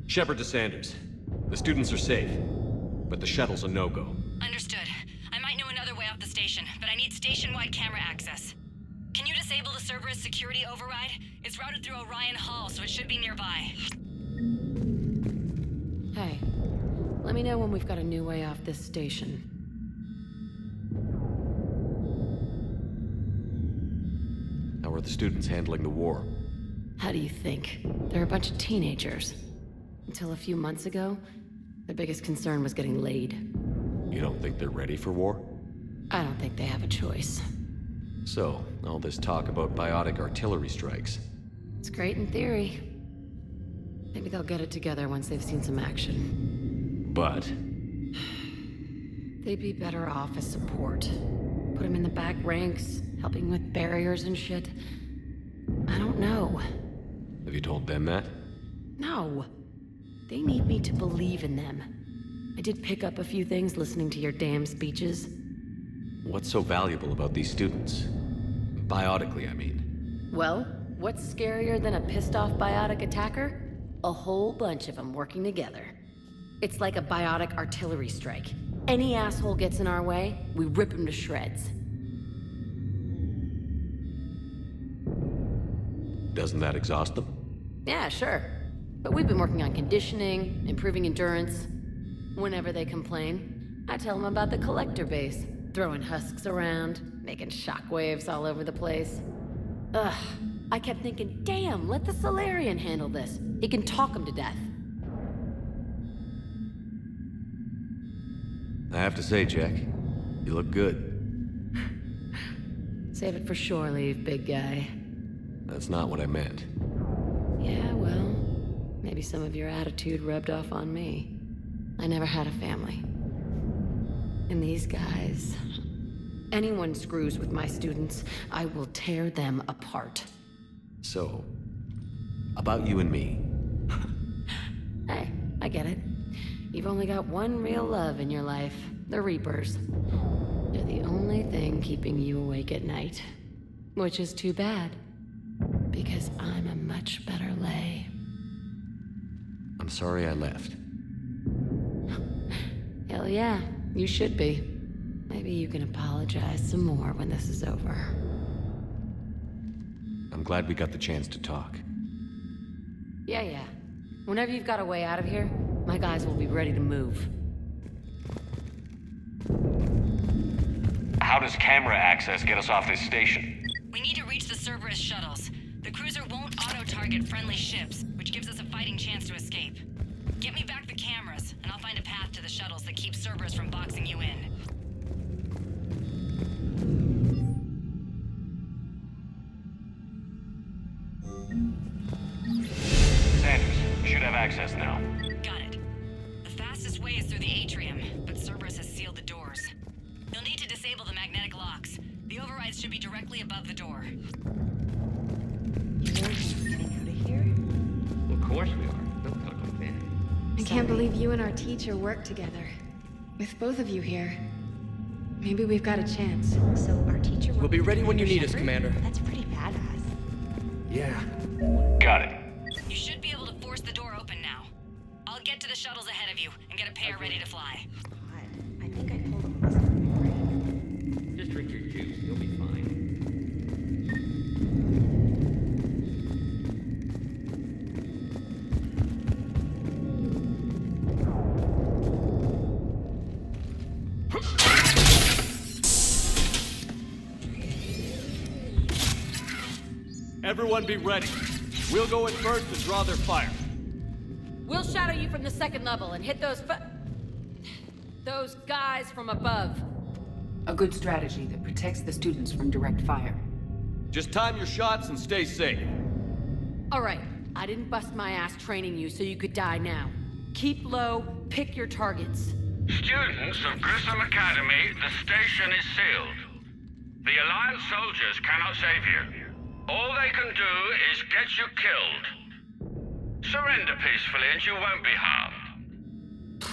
Shepard to Sanders. The students are safe, but the shuttle's a no-go. Understood. I might know another way off the station, but I need station-wide camera access. Can you disable the Cerberus security override? It's routed through Orion Hall, so it should be nearby. Hey, let me know when we've got a new way off this station. How are the students handling the war? How do you think? They're a bunch of teenagers. Until a few months ago, their biggest concern was getting laid. You don't think they're ready for war? I don't think they have a choice. So, all this talk about biotic artillery strikes. It's great in theory. Maybe they'll get it together once they've seen some action. But they'd be better off as support. Put them in the back ranks, helping with barriers and shit. I don't know. have you told them that? No. They need me to believe in them. I did pick up a few things listening to your damn speeches. What's so valuable about these students? Biotically, I mean. Well, what's scarier than a pissed-off biotic attacker? A whole bunch of them working together. It's like a biotic artillery strike. Any asshole gets in our way, we rip him to shreds. Doesn't that exhaust them? Yeah, sure. But we've been working on conditioning, improving endurance. Whenever they complain, I tell them about the collector base, throwing husks around, making shockwaves all over the place. Ugh, I kept thinking, damn, let the Solarian handle this. He can talk them to death. I have to say, Jack, you look good. Save it for shore leave, big guy. That's not what I meant. Yeah, well, maybe some of your attitude rubbed off on me. I never had a family. And these guys... Anyone screws with my students, I will tear them apart. So, about you and me. Hey, I get it. You've only got one real love in your life. The Reapers. They're the only thing keeping you awake at night. Which is too bad. Because I'm a much better lay. I'm sorry I left. Hell yeah, you should be. Maybe you can apologize some more when this is over. I'm glad we got the chance to talk. Yeah. Whenever you've got a way out of here, my guys will be ready to move. How does camera access get us off this station? We need to reach the Cerberus shuttles. The cruiser won't auto-target friendly ships, which gives us a fighting chance to escape. Get me back the cameras, and I'll find a path to the shuttles that keeps Cerberus from boxing you in. Sanders, you should have access now. Got it. The fastest way is through the atrium, but Cerberus has sealed the doors. You'll need to disable the magnetic locks. The overrides should be directly above the door. You're getting out of here? Of course we are. Don't talk like that. I can't believe you and our teacher work together. With both of you here. Maybe we've got a chance. So our teacher... We'll be ready when you need us, Commander. That's pretty badass. Yeah. Got it. You should be able to force the door open now. I'll get to the shuttles ahead of you and get a pair ready to fly. God, I think I pulled a muscle memory. Just drink your juice. You'll be fine. Everyone be ready. We'll go in first and draw their fire. We'll shadow you from the second level and hit those guys from above. A good strategy that protects the students from direct fire. Just time your shots and stay safe. All right, I didn't bust my ass training you so you could die now. Keep low, pick your targets. Students of Grissom Academy, the station is sealed. The Alliance soldiers cannot save you. All they can do is get you killed. Surrender peacefully and you won't be harmed.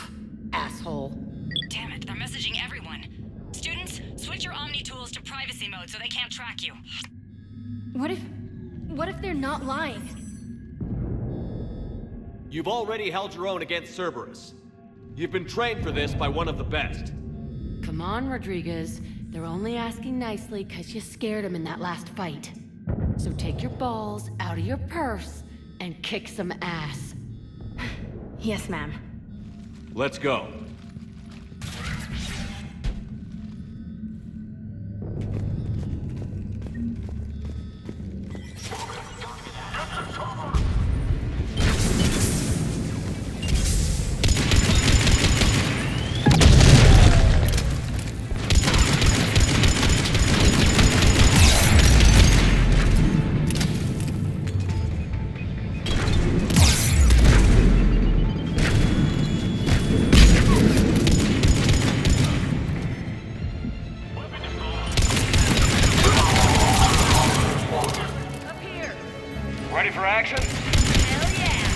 Asshole. Damn it, they're messaging everyone. Students, switch your Omni tools to privacy mode so they can't track you. What if they're not lying? You've already held your own against Cerberus. You've been trained for this by one of the best. Come on, Rodriguez. They're only asking nicely because you scared them in that last fight. So take your balls out of your purse and kick some ass. Yes, ma'am. Let's go. for action? Hell yeah!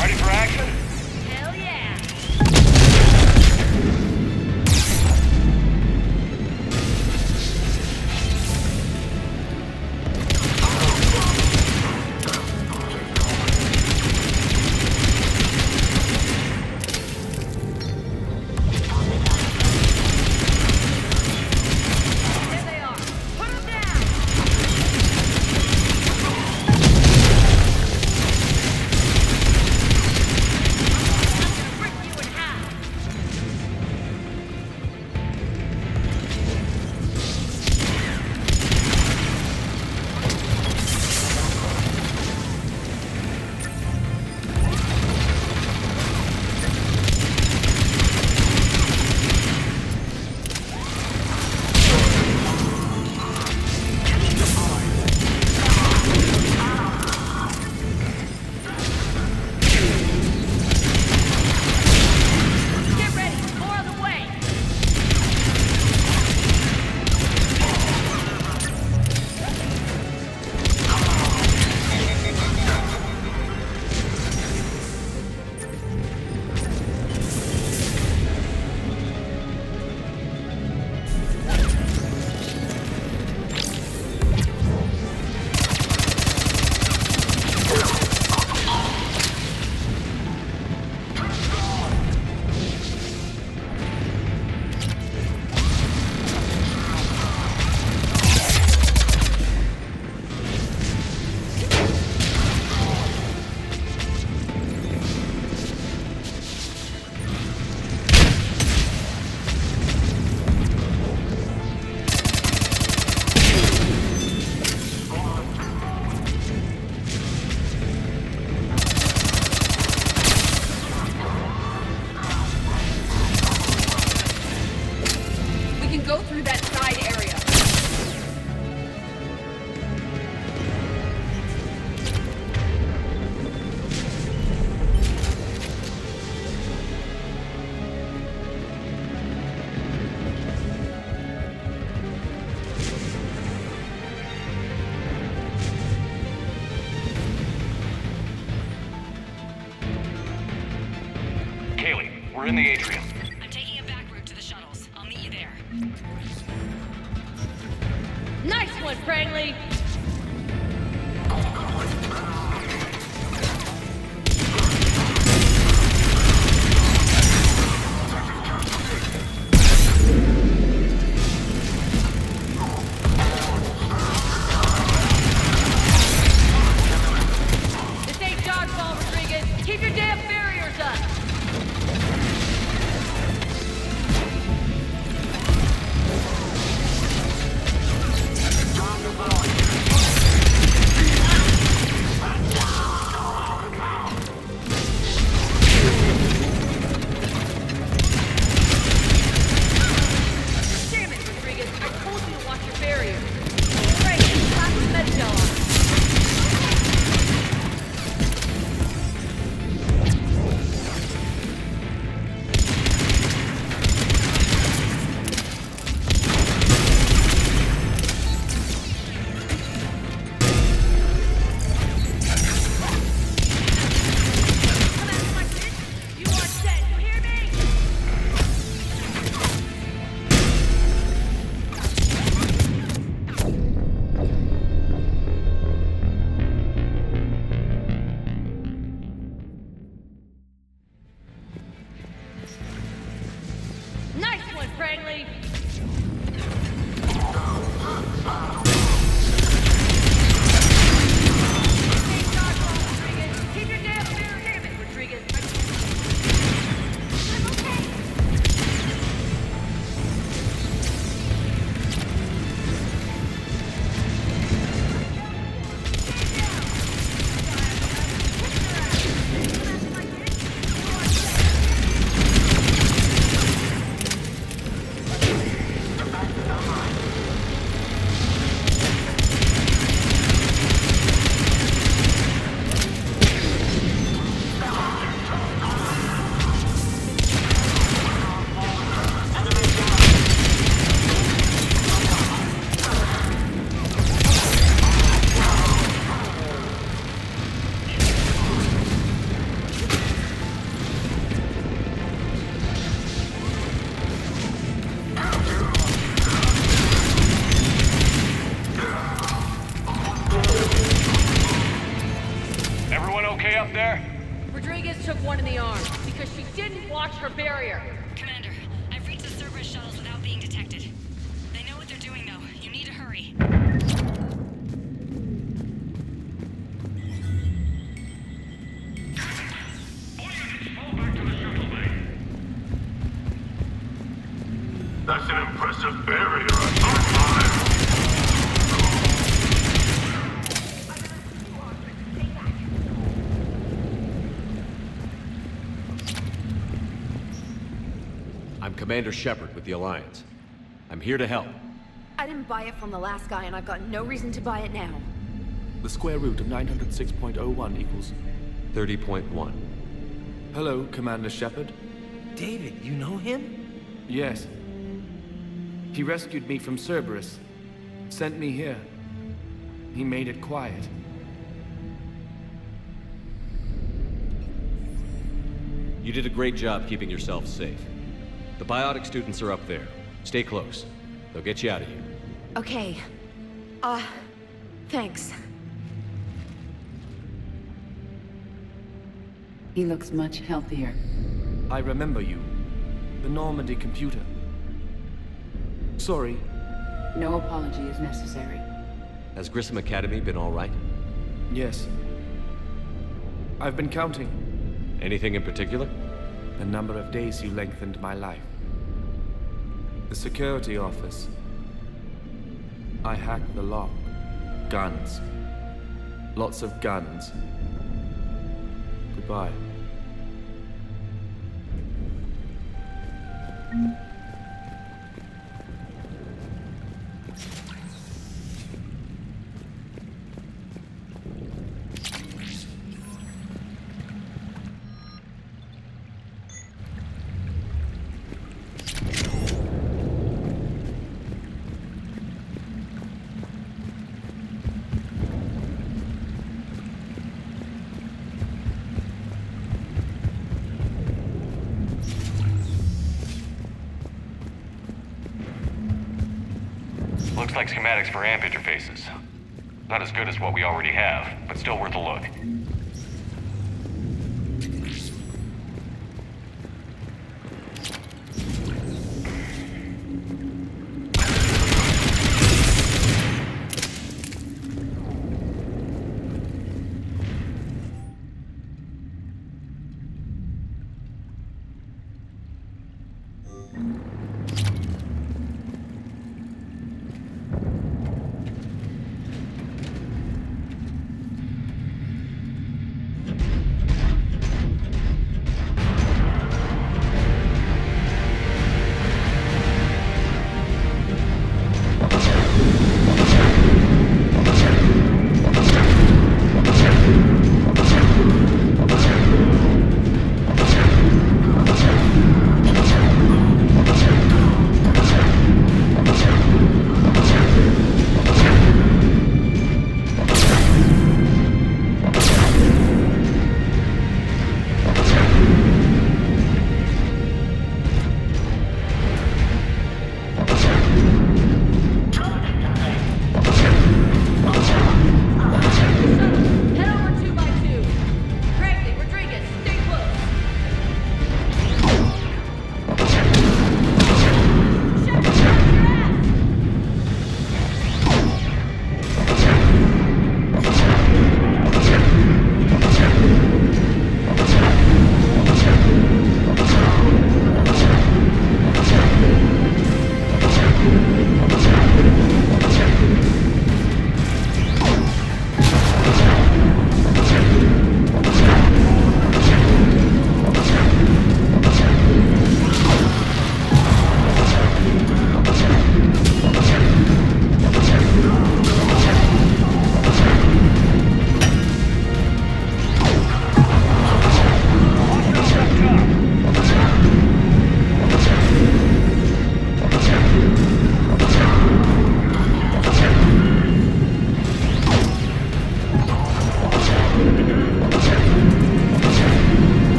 Ready for action? Hell yeah! There they are! Put them down! Rip you in half! Get ready! More on the way! We can go through that side area. Kaylee, we're in the atrium. I'm taking a back route to the shuttles. I'll meet you there. Nice one, Prangley! This ain't dodgeball, Rodriguez! Keep your damn barriers up! Time to friendly. Keep your damn damn it, Rodriguez. Everyone okay up there? Rodriguez took one in the arm because she didn't watch her barrier. Commander, I've reached the Cerberus shuttles without being detected. They know what they're doing, though. You need to hurry. That's an impressive barrier. On fire! I'm Commander Shepard with the Alliance. I'm here to help. I didn't buy it from the last guy, and I've got no reason to buy it now. The square root of 906.01 equals 30.1. Hello, Commander Shepard. David, you know him? Yes. He rescued me from Cerberus. Sent me here. He made it quiet. You did a great job keeping yourself safe. The biotic students are up there. Stay close. They'll get you out of here. Okay. Thanks. He looks much healthier. I remember you. The Normandy computer. Sorry. No apology is necessary. Has Grissom Academy been all right? Yes. I've been counting. Anything in particular? The number of days you lengthened my life. The security office. I hacked the lock. Guns. Lots of guns. Goodbye. Looks like schematics for amp interfaces. Not as good as what we already have, but still worth a look.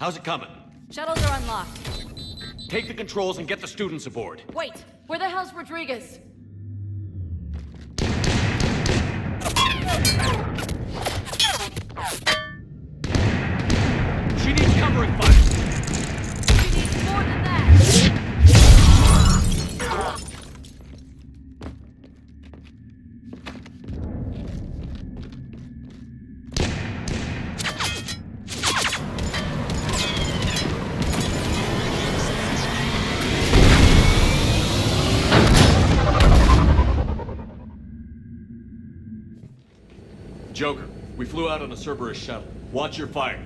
How's it coming? Shuttles are unlocked. Take the controls and get the students aboard. Wait, where the hell's Rodriguez? She needs covering fire. She needs more than that. Joker, we flew out on a Cerberus shuttle. Watch your fire.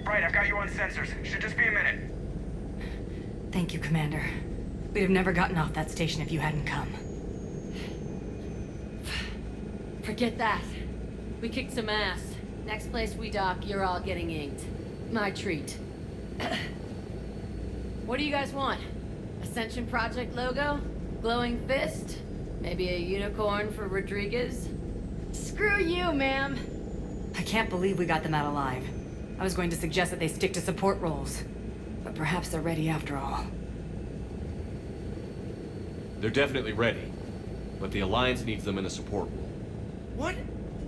Right, I've got you on sensors. Should just be a minute. Thank you, Commander. We'd have never gotten off that station if you hadn't come. Forget that. We kicked some ass. Next place we dock, you're all getting inked. My treat. What do you guys want? Ascension Project logo? Glowing fist? Maybe a unicorn for Rodriguez? Screw you, ma'am! I can't believe we got them out alive. I was going to suggest that they stick to support roles. But perhaps they're ready after all. They're definitely ready. But the Alliance needs them in a support role. What?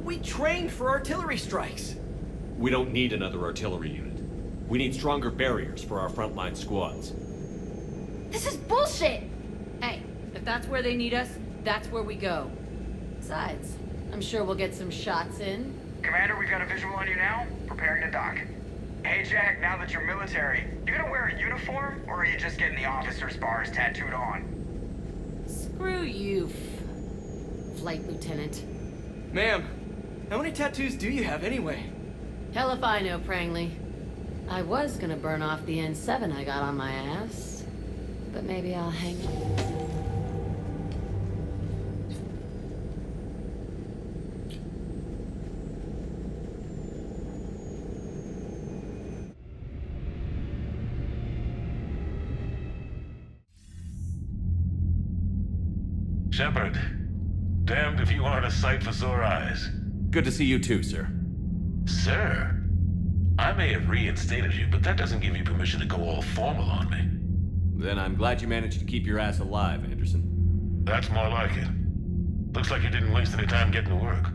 We trained for artillery strikes. We don't need another artillery unit. We need stronger barriers for our frontline squads. This is bullshit! Hey, if that's where they need us, that's where we go. Besides, I'm sure we'll get some shots in. Commander, we've got a visual on you now. Preparing to dock. Hey, Jack, now that you're military, you gonna wear a uniform, or are you just getting the officer's bars tattooed on? Screw you, Flight Lieutenant. Ma'am, how many tattoos do you have anyway? Hell if I know, Prangley. I was gonna burn off the N7 I got on my ass. But maybe I'll hang it. Shepard, damned if you aren't a sight for sore eyes. Good to see you too, sir. Sir? I may have reinstated you, but that doesn't give you permission to go all formal on me. Then I'm glad you managed to keep your ass alive, Anderson. That's more like it. Looks like you didn't waste any time getting to work.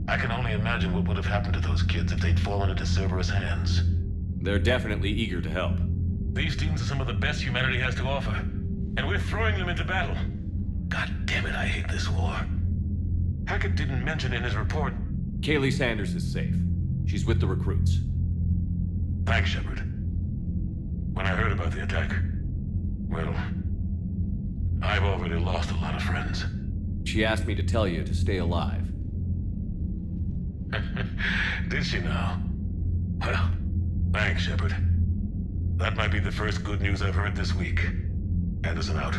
I can only imagine what would have happened to those kids if they'd fallen into Cerberus' hands. They're definitely eager to help. These teams are some of the best humanity has to offer, and we're throwing them into battle. God damn it, I hate this war. Hackett didn't mention in his report... Kaylee Sanders is safe. She's with the recruits. Thanks, Shepard. When I heard about the attack, well, I've already lost a lot of friends. She asked me to tell you to stay alive. Did she now? Well, thanks, Shepard. That might be the first good news I've heard this week. Anderson out.